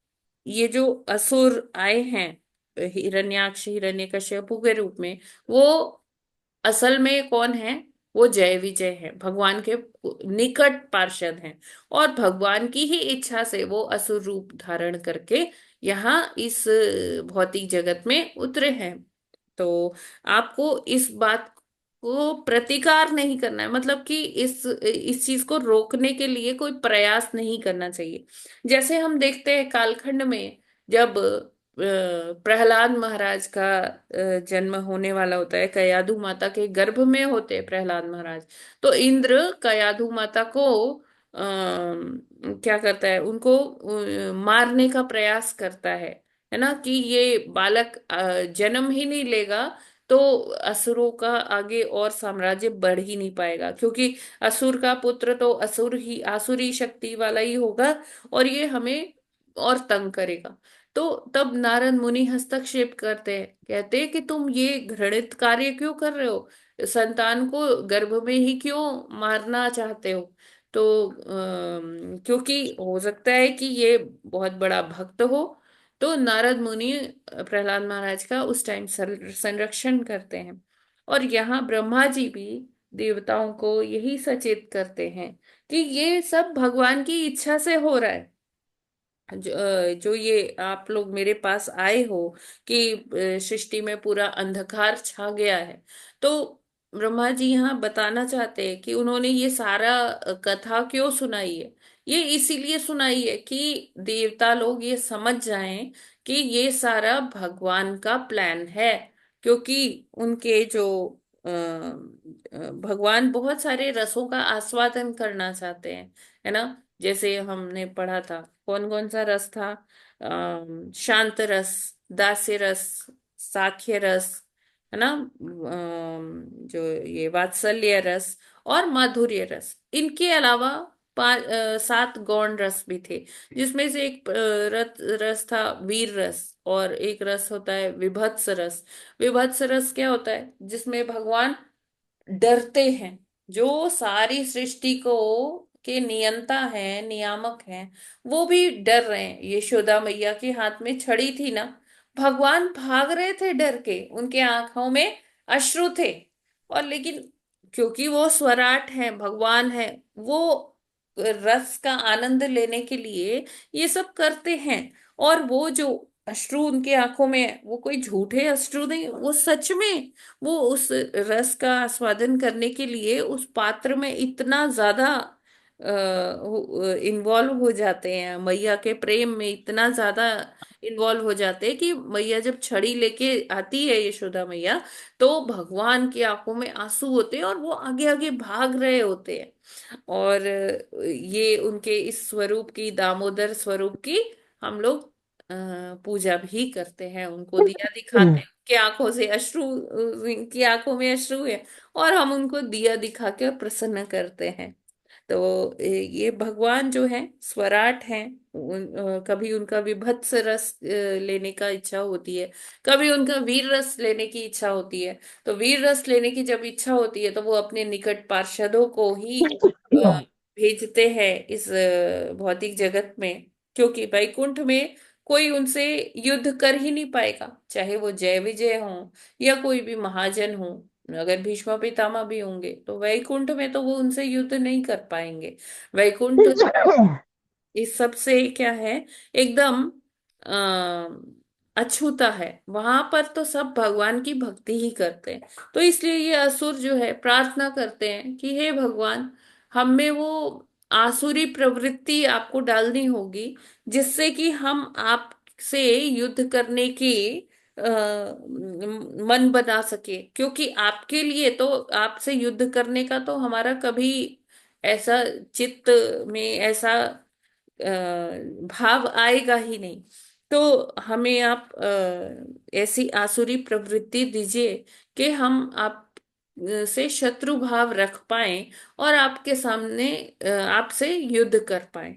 ये जो असुर आए हैं हिरण्याक्ष हिरण्यकश्यपु के रूप में, वो असल में कौन है? वो जय विजय है, भगवान के निकट पार्षद हैं। और भगवान की ही इच्छा से वो असुर रूप धारण करके यहाँ इस भौतिक जगत में उतरे हैं। तो आपको इस बात को प्रतिकार नहीं करना है, मतलब कि इस चीज को रोकने के लिए कोई प्रयास नहीं करना चाहिए। जैसे हम देखते हैं कालखंड में, जब प्रहलाद महाराज का जन्म होने वाला होता है, कयाधु माता के गर्भ में होते हैं प्रहलाद महाराज, तो इंद्र कयाधु माता को क्या करता है, उनको मारने का प्रयास करता है ना, कि ये बालक जन्म ही नहीं लेगा तो असुरों का आगे और साम्राज्य बढ़ ही नहीं पाएगा, क्योंकि असुर का पुत्र तो आसुरी शक्ति वाला ही होगा और ये हमें और तंग करेगा। तो तब नारद मुनि हस्तक्षेप करते हैं, कहते हैं कि तुम ये घृणित कार्य क्यों कर रहे हो, संतान को गर्भ में ही क्यों मारना चाहते हो? तो क्योंकि हो सकता है कि ये बहुत बड़ा भक्त हो। तो नारद मुनि प्रहलाद महाराज का उस टाइम संरक्षण करते हैं। और यहाँ ब्रह्मा जी भी देवताओं को यही सचेत करते हैं कि ये सब भगवान की इच्छा से हो रहा है। जो ये आप लोग मेरे पास आए हो कि सृष्टि में पूरा अंधकार छा गया है, तो ब्रह्मा जी यहाँ बताना चाहते हैं कि उन्होंने ये सारा कथा क्यों सुनाई है। ये इसीलिए सुनाई है कि देवता लोग ये समझ जाएं कि ये सारा भगवान का प्लान है। क्योंकि उनके जो भगवान बहुत सारे रसों का आस्वादन करना चाहते हैं, है ना। जैसे हमने पढ़ा था, कौन कौन सा रस था? शांत रस, दास्य रस, साख्य रस, है ना, जो ये वात्सल्य रस और माधुर्य रस। इनके अलावा 7 गौण रस भी थे, जिसमें से एक रस था वीर रस, और एक रस होता है विभत्स रस। विभत्स रस क्या होता है? जिसमें भगवान डरते हैं, जो सारी सृष्टि को के नियंता हैं, नियामक हैं, वो भी डर रहे हैं। यशोदा मैया के हाथ में छड़ी थी ना, भगवान भाग रहे थे डर के, उनके आंखों में अश्रु थे। और लेकिन क्योंकि वो स्वराट हैं, भगवान हैं, वो रस का आनंद लेने के लिए ये सब करते हैं। और वो जो अश्रु उनके आंखों में है, वो कोई झूठे अश्रु नहीं, वो सच में वो उस रस का आस्वादन करने के लिए उस पात्र में इतना ज्यादा इन्वॉल्व हो जाते हैं, मैया के प्रेम में इतना ज्यादा इन्वॉल्व हो जाते हैं कि मैया जब छड़ी लेके आती है यशोदा मैया, तो भगवान की आंखों में आंसू होते हैं और वो आगे आगे भाग रहे होते हैं। और ये उनके इस स्वरूप की, दामोदर स्वरूप की, हम लोग पूजा भी करते हैं, उनको दिया दिखाते हैं। उनकी आंखों से अश्रु, उनकी आंखों में अश्रु है और हम उनको दिया दिखा के प्रसन्न करते हैं। तो ये भगवान जो है स्वराट हैं। कभी उनका विभत्स रस लेने का इच्छा होती है, कभी उनका वीर रस लेने की इच्छा होती है। तो वीर रस लेने की जब इच्छा होती है तो वो अपने निकट पार्षदों को ही भेजते हैं इस भौतिक जगत में, क्योंकि वैकुंठ में कोई उनसे युद्ध कर ही नहीं पाएगा, चाहे वो जय विजय हो या कोई भी महाजन हो। अगर भीष्म पितामह भी होंगे तो वैकुंठ में तो वो उनसे युद्ध नहीं कर पाएंगे। वैकुंठ इस सब से क्या है, एकदम अछूता है। वहां पर तो सब भगवान की भक्ति ही करते हैं। तो इसलिए ये असुर जो है प्रार्थना करते हैं कि हे भगवान, हम में वो आसुरी प्रवृत्ति आपको डालनी होगी, जिससे कि हम आपसे युद्ध करने की मन बना सके। क्योंकि आपके लिए तो, आपसे युद्ध करने का तो हमारा कभी ऐसा चित्त में ऐसा भाव आएगा ही नहीं। तो हमें आप ऐसी आसुरी प्रवृत्ति दीजिए कि हम आप से शत्रु भाव रख पाए और आपके सामने आपसे युद्ध कर पाए।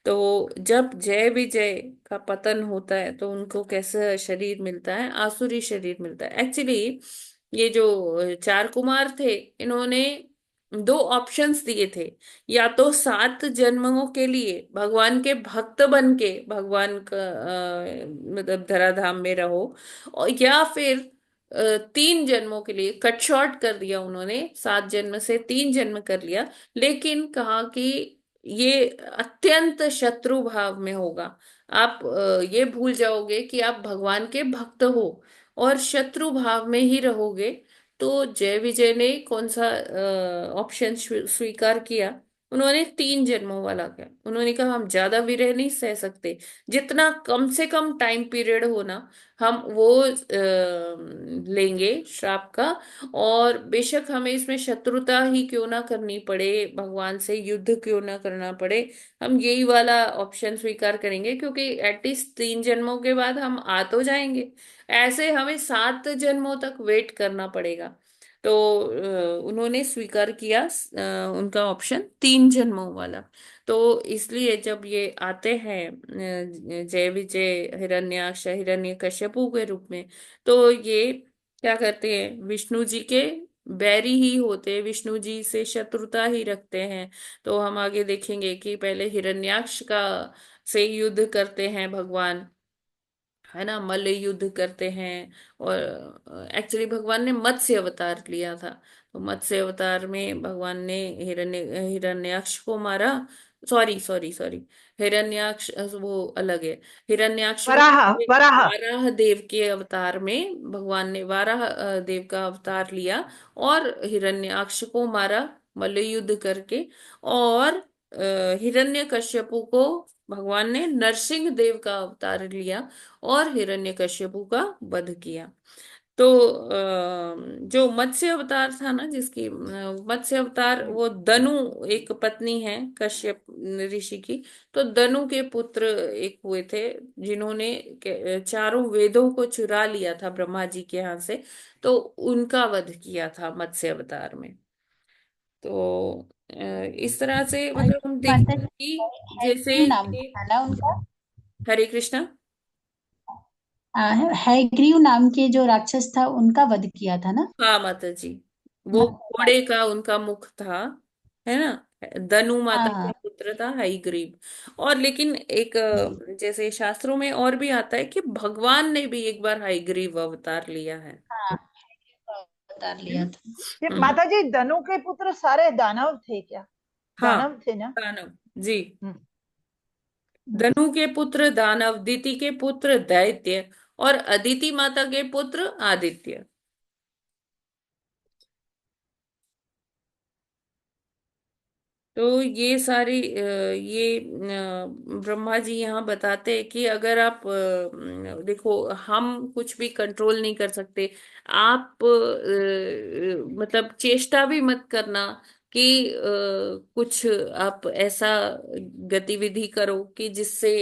तो जब जय विजय का पतन होता है तो उनको कैसा शरीर मिलता है? आसुरी शरीर मिलता है। एक्चुअली ये जो 4 कुमार थे, इन्होंने दो ऑप्शंस दिए थे, या तो 7 जन्मों के लिए भगवान के भक्त बन के भगवान का मतलब धराधाम में रहो, और या फिर 3 जन्मों के लिए। कट शॉर्ट कर दिया उन्होंने, 7 जन्म से 3 जन्म कर लिया, लेकिन कहा कि ये अत्यंत शत्रु भाव में होगा। आप ये भूल जाओगे कि आप भगवान के भक्त हो और शत्रु भाव में ही रहोगे। तो जय विजय ने कौन सा ऑप्शन स्वीकार किया? उन्होंने 3 जन्मों वाला किया। उन्होंने कहा हम ज्यादा विरह नहीं सह सकते, जितना कम से कम टाइम पीरियड हो ना, हम वो लेंगे श्राप का। और बेशक हमें इसमें शत्रुता ही क्यों ना करनी पड़े, भगवान से युद्ध क्यों ना करना पड़े, हम यही वाला ऑप्शन स्वीकार करेंगे, क्योंकि एटलीस्ट 3 जन्मों के बाद हम आ तो जाएंगे। ऐसे हमें 7 जन्मों तक वेट करना पड़ेगा। तो उन्होंने स्वीकार किया उनका ऑप्शन 3 जन्मों वाला। तो इसलिए जब ये आते हैं जय विजय हिरण्याक्ष हिरण्यकश्यपु के रूप में, तो ये क्या करते हैं, विष्णु जी के बैरी ही होते हैं, विष्णु जी से शत्रुता ही रखते हैं। तो हम आगे देखेंगे कि पहले हिरण्याक्ष का से युद्ध करते हैं भगवान, है ना, मल्ल युद्ध करते हैं। और एक्चुअली भगवान ने मत्स्य अवतार लिया था, तो मत्स्य अवतार में भगवान ने हिरण्याक्ष को मारा। सॉरी सॉरी सॉरी, हिरण्याक्ष वो अलग है। हिरण्याक्ष को वराह वराह। वाराह देव के अवतार में भगवान ने वाराह देव का अवतार लिया और हिरण्याक्ष को मारा मल्ल युद्ध करके। और हिरण्यकश्यपु को भगवान ने नरसिंह देव का अवतार लिया और हिरण्यकश्यपु का वध किया। तो जो मत्स्य अवतार था ना, जिसकी मत्स्य अवतार, वो दनु एक पत्नी है कश्यप ऋषि की। तो दनु के पुत्र एक हुए थे, जिन्होंने चारों वेदों को चुरा लिया था ब्रह्मा जी के यहाँ से, तो उनका वध किया था मत्स्य अवतार में। तो इस तरह से मतलब हम देखते माता हैं जी, कि जैसे हैग्रीव नाम ये था ना उनका। हरे कृष्णा। हैग्रीव नाम के जो राक्षस था उनका वध किया था ना। हाँ माता जी, वो घोड़े का उनका मुख था, है ना। धनु हाँ माता का हाँ पुत्र था हयग्रीव। और लेकिन एक जैसे शास्त्रों में और भी आता है कि भगवान ने भी एक बार हयग्रीव अवतार लिया है। हाँ, अवतार है ना? लिया था। ये हम्म। माता जी, धनु के पुत्र सारे दानव थे क्या? हाँ, दानव थे ना? दानव जी। हम्म। धनु के पुत्र दानव, दिति के पुत्र दैत्य, और अदिति माता के पुत्र आदित्य। तो ये सारी ये ब्रह्मा जी यहाँ बताते हैं कि अगर आप देखो, हम कुछ भी कंट्रोल नहीं कर सकते। आप मतलब चेष्टा भी मत करना कि कुछ आप ऐसा गतिविधि करो कि जिससे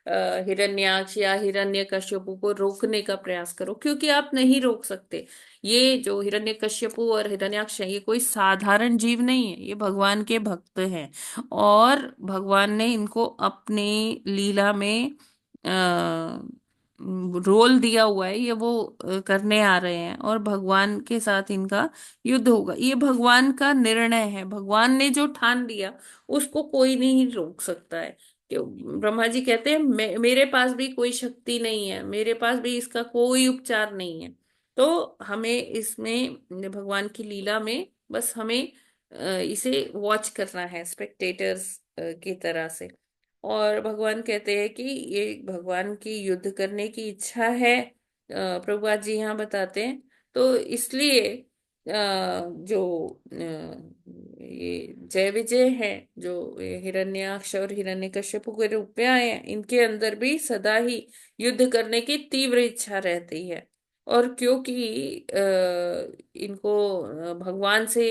हिरण्याक्ष या हिरण्यकश्यपु को रोकने का प्रयास करो, क्योंकि आप नहीं रोक सकते। ये जो हिरण्यकश्यपु और हिरण्याक्ष है, ये कोई साधारण जीव नहीं है, ये भगवान के भक्त हैं। और भगवान ने इनको अपनी लीला में रोल दिया हुआ है, ये वो करने आ रहे हैं, और भगवान के साथ इनका युद्ध होगा। ये भगवान का निर्णय है, भगवान ने जो ठान लिया उसको कोई नहीं रोक सकता है। कि ब्रह्मा जी कहते हैं मेरे पास भी कोई शक्ति नहीं है, मेरे पास भी इसका कोई उपचार नहीं है। तो हमें इसमें भगवान की लीला में बस हमें इसे वॉच करना है स्पेक्टेटर्स की तरह से। और भगवान कहते हैं कि ये भगवान की युद्ध करने की इच्छा है, प्रभुपाद जी यहाँ बताते हैं। तो इसलिए जो ये जय विजय है, जो ये हिरण्याक्ष और हिरण्यकश्यप के रूप में आए हैं, इनके अंदर भी सदा ही युद्ध करने की तीव्र इच्छा रहती है। और क्योंकि इनको भगवान से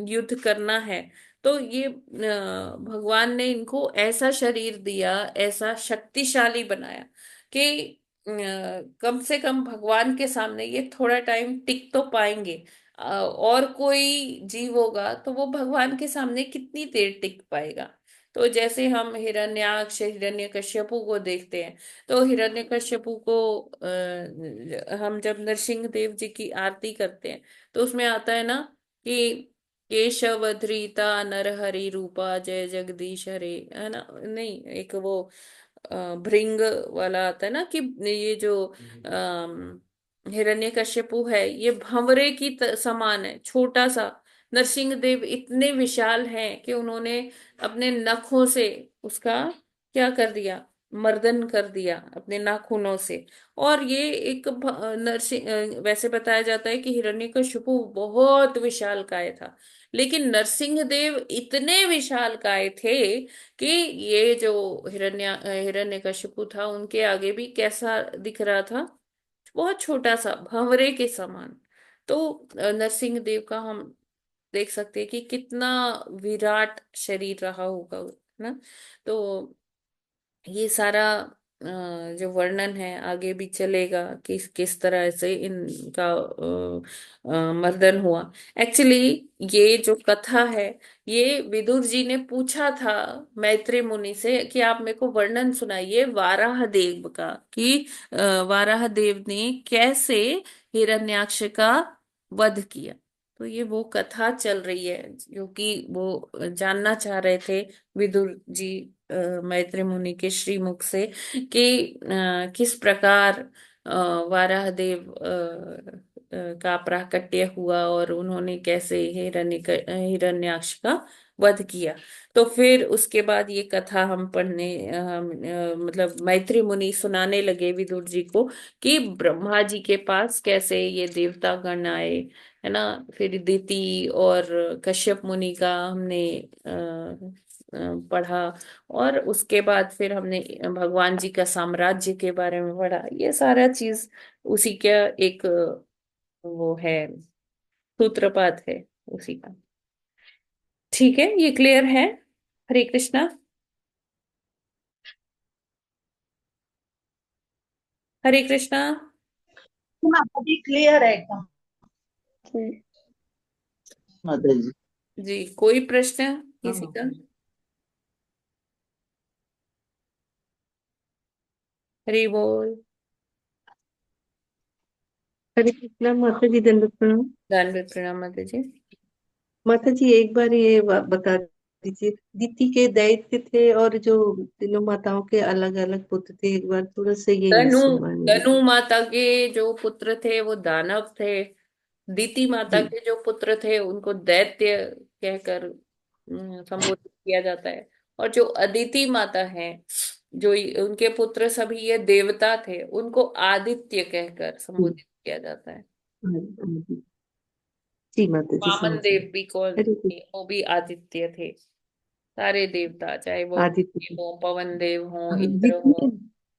युद्ध करना है, तो ये भगवान ने इनको ऐसा शरीर दिया, ऐसा शक्तिशाली बनाया कि कम से कम भगवान के सामने ये थोड़ा टाइम टिक तो पाएंगे। और कोई जीव होगा तो वो भगवान के सामने कितनी देर टिक पाएगा? तो जैसे हम हिरण्याक्ष हिरण्यकश्यपु को देखते हैं, तो हिरण्यकश्यपु को हम जब नरसिंह देव जी की आरती करते हैं, तो उसमें आता है ना कि केशव धृता नरहरि रूपा जय जगदीश हरे, है ना? नहीं, एक वो भृंग वाला आता है ना, कि ये जो हिरण्यकश्यपु है ये भंवरे की समान है, छोटा सा। नरसिंह देव इतने विशाल हैं कि उन्होंने अपने नखों से उसका क्या कर दिया, मर्दन कर दिया अपने नाखूनों से। और ये एक नरसिंह, वैसे बताया जाता है कि हिरण्यकशिपु बहुत विशालकाय था, लेकिन नरसिंह देव इतने विशालकाय थे कि ये जो हिरण्यकशिपु था उनके आगे भी कैसा दिख रहा था, बहुत छोटा सा, भंवरे के समान। तो नरसिंह देव का हम देख सकते हैं कि कितना विराट शरीर रहा होगा, है ना? तो ये सारा जो वर्णन है आगे भी चलेगा, किस किस तरह से इनका मर्दन हुआ। एक्चुअली ये जो कथा है, ये विदुर जी ने पूछा था मैत्री मुनि से कि आप मेरे को वर्णन सुनाइए वाराह देव का, कि वाराह देव ने कैसे हिरण्याक्ष का वध किया। तो ये वो कथा चल रही है जो कि वो जानना चाह रहे थे विदुर जी मैत्री मुनि के श्रीमुख से, कि किस प्रकार वाराह देव का प्राकट्य हुआ और उन्होंने कैसे हिरण्याक्ष का वध किया। तो फिर उसके बाद ये कथा हम पढ़ने मतलब मैत्री मुनि सुनाने लगे विदुर जी को, कि ब्रह्मा जी के पास कैसे ये देवता गण आए, है ना? फिर दिति और कश्यप मुनि का हमने पढ़ा, और उसके बाद फिर हमने भगवान जी का साम्राज्य के बारे में पढ़ा। ये सारा चीज उसी का एक वो है, सूत्रपात है उसी का। ठीक है, ये क्लियर है? हरे कृष्णा। हरे कृष्णा। माता जी क्लियर है एकदम। माता जी। जी, कोई प्रश्न किसी हाँ। का? हरि बोल। हरे कृष्णा माता जी, दंडवत प्रणाम। धन्यवाद, प्रणाम माता जी। माता जी एक बार ये बता दीजिए, दीति के दैत्य थे और जो तीनों माताओं के अलग अलग पुत्र थे, एक बार थोड़ा सा ये धनु, मिस हुआ है मेरे धनु को। माता के जो पुत्र थे वो दानव थे। दीति माता जी के जो पुत्र थे उनको दैत्य कहकर संबोधित किया जाता है। और जो अदिति माता है, जो उनके पुत्र सभी ये देवता थे, उनको आदित्य कहकर जी संबोधित किया जाता है। जी जी, माता जी वामन समझ गई। देव भी कौन हरे थे? वो भी आदित्य थे। सारे देवता, चाहे वो आदित्य अग्नि जी। हो, पवन देव हो, हाँ, इंद्र जितने हो।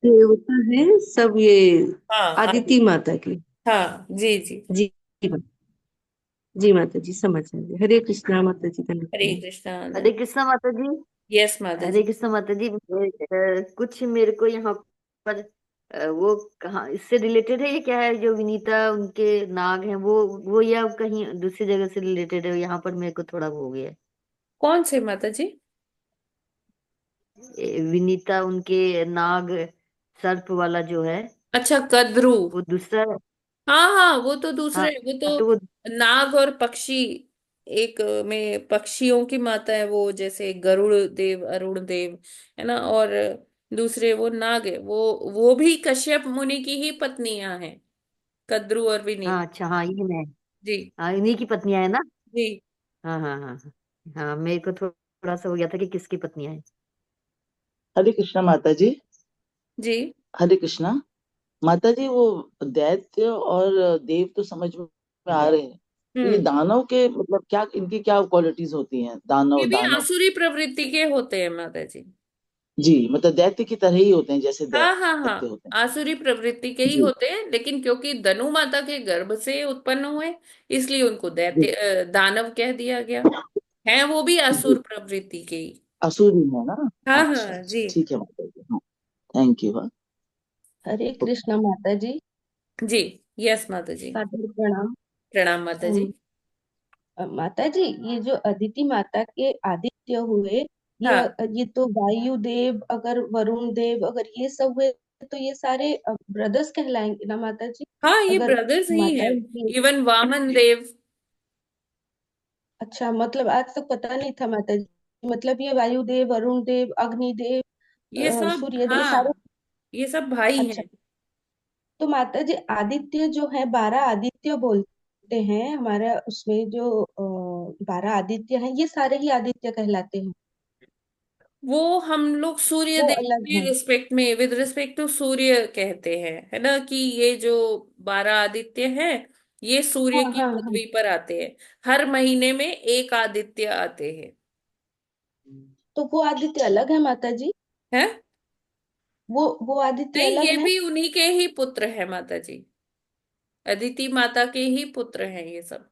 देवता हैं सब ये हाँ, आदिति माता की। हाँ जी जी। जी जी माता जी समझ आ गई। हरे कृष्णा माता जी, धन्यवाद हरे प्रणाम। कृष्णा। हरे कृष्णा माता जी। यस माता हरे जी। कृष्णा माता जी, कुछ मेरे को यहाँ पर वो कहाँ इससे रिलेटेड है, ये क्या है जो विनीता उनके नाग हैं वो या कहीं दूसरी जगह से रिलेटेड है? यहाँ पर मेरे को थोड़ा वो हो गया है। कौन से माता जी? विनीता उनके नाग सर्प वाला जो है, अच्छा, कद्रू। वो दूसरा है। हाँ हाँ, वो तो दूसरे, हाँ वो तो वो, तो नाग और पक्षी, एक में पक्षियों की माता है वो, जैसे गरुड़ देव, अरुण देव, है ना? और दूसरे वो नाग है, वो भी कश्यप मुनि की ही पत्नियां हैं, कद्रू और विनीत। हाँ अच्छा, हाँ ये मैं, जी हाँ इन्हीं की पत्नियां है ना। जी हाँ हाँ हाँ हाँ हाँ, मेरे को थोड़ा सा हो गया था कि किसकी पत्नियां हैं। हरे कृष्णा माता जी। जी। हरे कृष्णा माता जी, वो दैत्य और देव तो समझ में आ रहे हैं, तो ये हम्म। दानव के मतलब क्या, इनकी क्या क्वालिटीज होती हैं? ये दानव भी दानव आसुरी प्रवृत्ति के होते हैं माता जी। जी, मतलब दैत्य की तरह ही होते हैं जैसे हाँ हाँ दैत्य हाँ, होते आसुरी प्रवृत्ति के हैं। ही जी होते हैं, लेकिन क्योंकि धनु माता के गर्भ से उत्पन्न हुए, इसलिए उनको जी दानव कह दिया गया। है वो भी जी, आसुर प्रवृत्ति के ही। असुरी है ना। हाँ अच्छा हाँ अच्छा, जी। ठीक है माता जी, हाँ, थैंक यू। हाँ हरे कृष्णा माता जी, जी। यस माता जी। सादर प्रणाम। प्रणाम माता जी। माता जी, ये जो अदिति माता के आदित्य हुए, ये हाँ ये तो वायु देव, अगर वरुण देव, अगर ये सब हुए तो ये सारे ब्रदर्स कहलाएंगे ना माता जी? हाँ, ये अगर ब्रदर्स ही माता हैं। इनकी, इवन वामन देव। अच्छा, मतलब आज तक पता नहीं था माता जी। मतलब ये वायुदेव, वरुण देव, अग्निदेव, ये सब, सूर्य देव, ये सारे। हाँ, ये सब भाई अच्छा, हैं। तो माता जी आदित्य जो है, 12 आदित्य बोलते हैं हमारा उसमें जो 12 आदित्य हैं, ये सारे ही आदित्य कहलाते हैं? वो हम लोग सूर्य वो देव अलग के है? रिस्पेक्ट में, विद रिस्पेक्ट टू सूर्य कहते हैं, है ना, कि ये जो 12 आदित्य हैं, ये सूर्य हाँ की हाँ हाँ। पदवी पर आते हैं। हर महीने में एक आदित्य आते हैं। तो वो आदित्य अलग है माता जी? हैं? वो आदित्य नहीं, अलग ये है? भी उन्हीं के ही पुत्र है माता जी। अदिति माता के ही पुत्र हैं ये सब।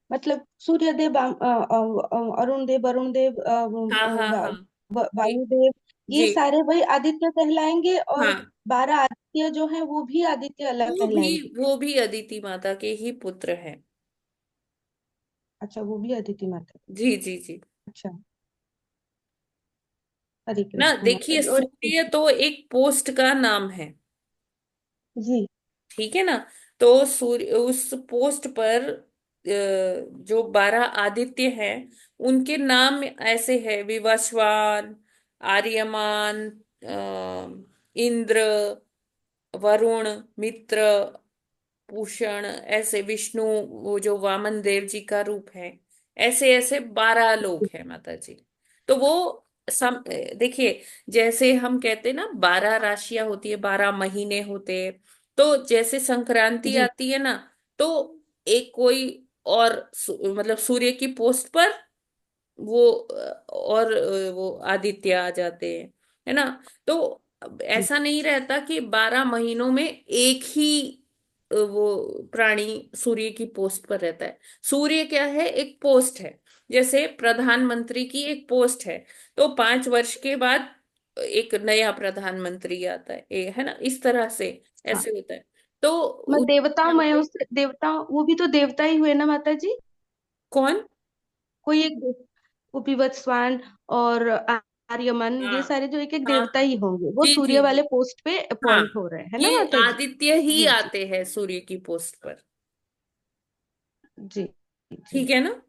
मतलब सूर्य देव, अरुण देव, वरुण देव, हाँ हाँ हाँ। जी वायुदेव, ये जी। सारे वही आदित्य कहलाएंगे, और हाँ, 12 आदित्य जो है वो भी आदित्य अलग वो भी कहलाएंगे? वो भी अदिति माता के ही पुत्र हैं। अच्छा, वो भी अदिति माता। जी जी जी। अच्छा, हरे ना कृष्ण माता देखिए, जी। और सूर्य तो एक पोस्ट का नाम है। जी ठीक है ना। तो सूर्य, उस पोस्ट पर जो 12 आदित्य हैं, उनके नाम ऐसे हैं: विवस्वान, आर्यमान, इंद्र, वरुण, मित्र, पूषण, ऐसे विष्णु, वो जो वामन देव जी का रूप है, ऐसे ऐसे 12 लोग हैं माता जी। तो वो सम देखिए, जैसे हम कहते हैं ना, 12 राशियां होती है, 12 महीने होते हैं। तो जैसे संक्रांति जी। आती है ना, तो एक कोई और मतलब सूर्य की पोस्ट पर वो और वो आदित्य आ जाते हैं, है ना। तो अब जी। ऐसा नहीं रहता कि 12 महीनों में एक ही वो प्राणी सूर्य की पोस्ट पर रहता है। सूर्य क्या है? एक पोस्ट है। जैसे प्रधानमंत्री की एक पोस्ट है, तो 5 वर्ष के बाद एक नया प्रधानमंत्री आता है, है ना, इस तरह से हाँ, ऐसे होता है। तो मैं उस देवता, यहाँ मैं पे उस देवता, वो भी तो देवता ही हुए ना माता जी? कौन? कोई एक वो विवस्वान और आर्यमन, हाँ ये सारे जो एक एक हाँ देवता हाँ। ही होंगे, वो जी जी सूर्य जी। वाले पोस्ट पे हाँ, अपॉइंट हो रहे हैं, है ना ये माता जी? आदित्य ही जी जी। आते हैं सूर्य की पोस्ट पर। जी जी। ठीक है ना।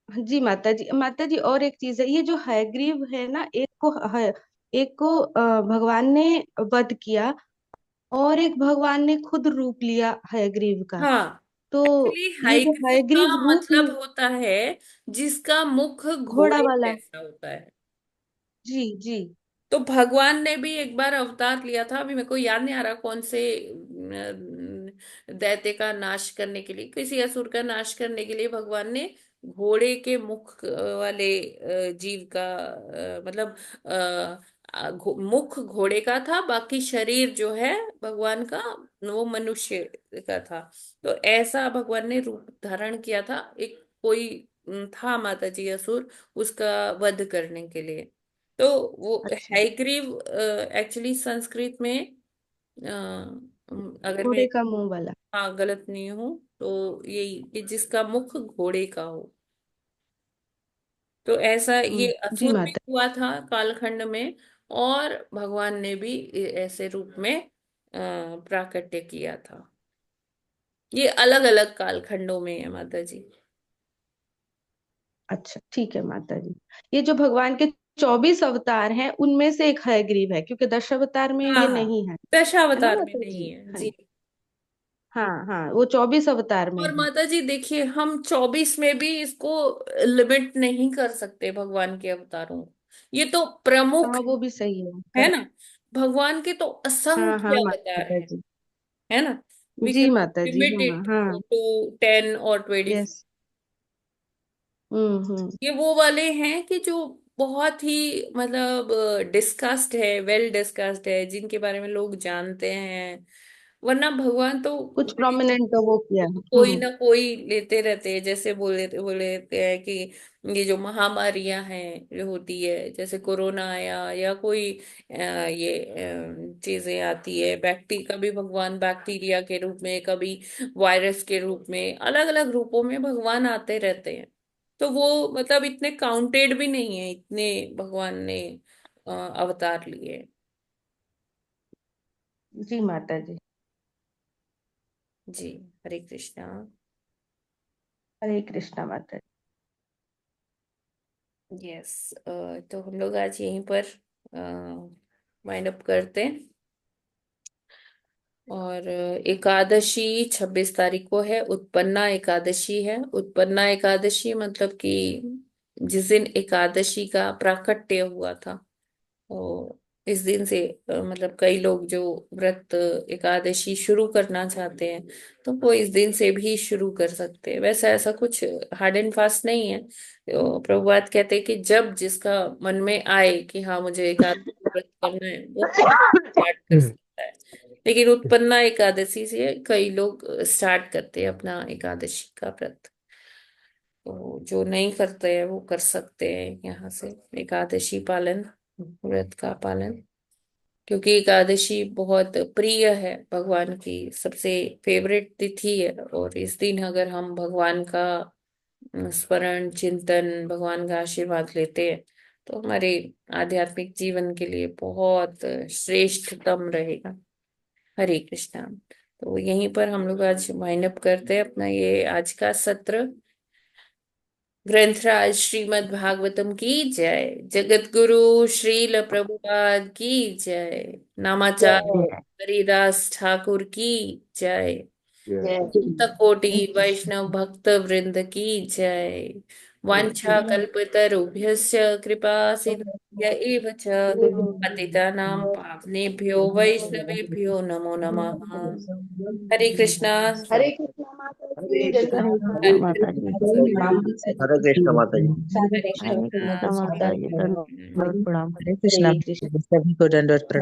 जी माता जी, माता जी और एक चीज है, ये जो हयग्रीव है ना, एक को भगवान ने वध किया, और एक भगवान ने खुद रूप लिया हयग्रीव का। हाँ, तो एक्चुअली ये जो हाइग्रीव का हयग्रीव रूप मतलब होता है जिसका मुख घोड़ा घोड़े वाला। जैसा होता है। जी जी। तो भगवान ने भी एक बार अवतार लिया था, अभी मेरे को याद नहीं आ रहा कौन से दैत्य का नाश करने के लिए, किसी असुर का नाश करने के लिए भगवान ने घोड़े के मुख वाले जीव का मतलब मुख घोड़े का था, बाकी शरीर जो है भगवान का, वो मनुष्य का था। तो ऐसा भगवान ने रूप धारण किया था। एक कोई था माता जी असुर, उसका वध करने के लिए। तो वो अच्छा, हैग्रीव एक्चुअली संस्कृत में अगर मैं, घोड़े का मुंह वाला। हाँ, गलत नहीं हूँ तो यही कि जिसका मुख घोड़े का हो। तो ऐसा ये जी असुर भी माता। हुआ था कालखंड में, और भगवान ने भी ऐसे रूप में प्राकट्य किया था। ये अलग अलग कालखंडों में है माता जी। अच्छा, ठीक है माता जी। ये जो भगवान के 24 अवतार हैं, उनमें से एक हयग्रीव है, क्योंकि 10 अवतार में हाँ ये हाँ, नहीं है ना दशावतार में माता नहीं जी? है हाँ जी। हाँ हाँ, वो 24 अवतार में और है। माता जी देखिए, हम 24 में भी इसको लिमिट नहीं कर सकते भगवान के अवतारों को। ये तो प्रमुख हाँ, वो भी सही है, है करेक्ट। ना। भगवान के तो हाँ हाँ असंख्य अवतार माता हैं, जी। है ना। वी जी कैन माता जी, लिमिट हाँ इट हाँ। टू 10 और 20। यस। हम्म। ये वो वाले हैं कि जो बहुत ही मतलब डिस्कस्ड है, वेल डिस्कस्ड है, जिनके बारे में लोग जानते हैं। वरना भगवान तो कुछ प्रोमिनेंट वो किया है। कोई ना कोई लेते रहते हैं। जैसे बोले बोले रहते हैं कि ये जो महामारियां हैं जो होती है, जैसे कोरोना आया या कोई ये चीजें आती है, कभी भगवान बैक्टीरिया के रूप में, कभी वायरस के रूप में, अलग अलग रूपों में भगवान आते रहते हैं। तो वो मतलब इतने काउंटेड भी नहीं है, इतने भगवान ने अवतार लिए। जी माता जी। जी, हरे कृष्णा। हरे कृष्णा माता यस, तो हम लोग आज यहीं पर वाइंड अप करते हैं। और एकादशी 26 तारीख को है, उत्पन्ना एकादशी है। उत्पन्ना एकादशी मतलब कि जिस दिन एकादशी का प्राकट्य हुआ था, तो इस दिन से मतलब कई लोग जो व्रत एकादशी शुरू करना चाहते हैं तो वो इस दिन से भी शुरू कर सकते हैं। वैसे ऐसा कुछ हार्ड एंड फास्ट नहीं है। तो प्रभुपाद कहते हैं कि जब जिसका मन में आए कि हाँ मुझे एकादशी व्रत करना है वो स्टार्ट कर सकता है। लेकिन उत्पन्ना एकादशी से कई लोग स्टार्ट करते हैं अपना एकादशी का व्रत। तो जो नहीं करते हैं वो कर सकते हैं यहाँ से एकादशी पालन, व्रत का पालन। क्योंकि एकादशी बहुत प्रिय है, भगवान की सबसे फेवरेट तिथि है। और इस दिन अगर हम भगवान का स्मरण चिंतन, भगवान का आशीर्वाद लेते हैं तो हमारे आध्यात्मिक जीवन के लिए बहुत श्रेष्ठतम रहेगा। हरे कृष्णा। तो यहीं पर हम लोग आज वाइंड अप करते हैं अपना ये आज का सत्र। ग्रंथराज श्रीमद् भागवतम की जय। जगत गुरु श्रील प्रभुपाद की जय। नामाचार्य हरिदास ठाकुर की जय। चित्त कोटि वैष्णव भक्त वृंद की जय। वांछा कल्पतरुभ्यश्च कृपा सिंधुभ्य एव च पतितानां पावनेभ्यो वैष्णवेभ्यो नमो नमः। हरे कृष्णा। हरे कृष्णा माता जी, हरे धन्यवाद। कृष्णा माता जी, हरे कृष्ण माता जी। हरे हरे कृष्णा। कृष्णा माता जी, दंडवत प्रणाम। कृष्णा सभी को दंडवत प्रणाम।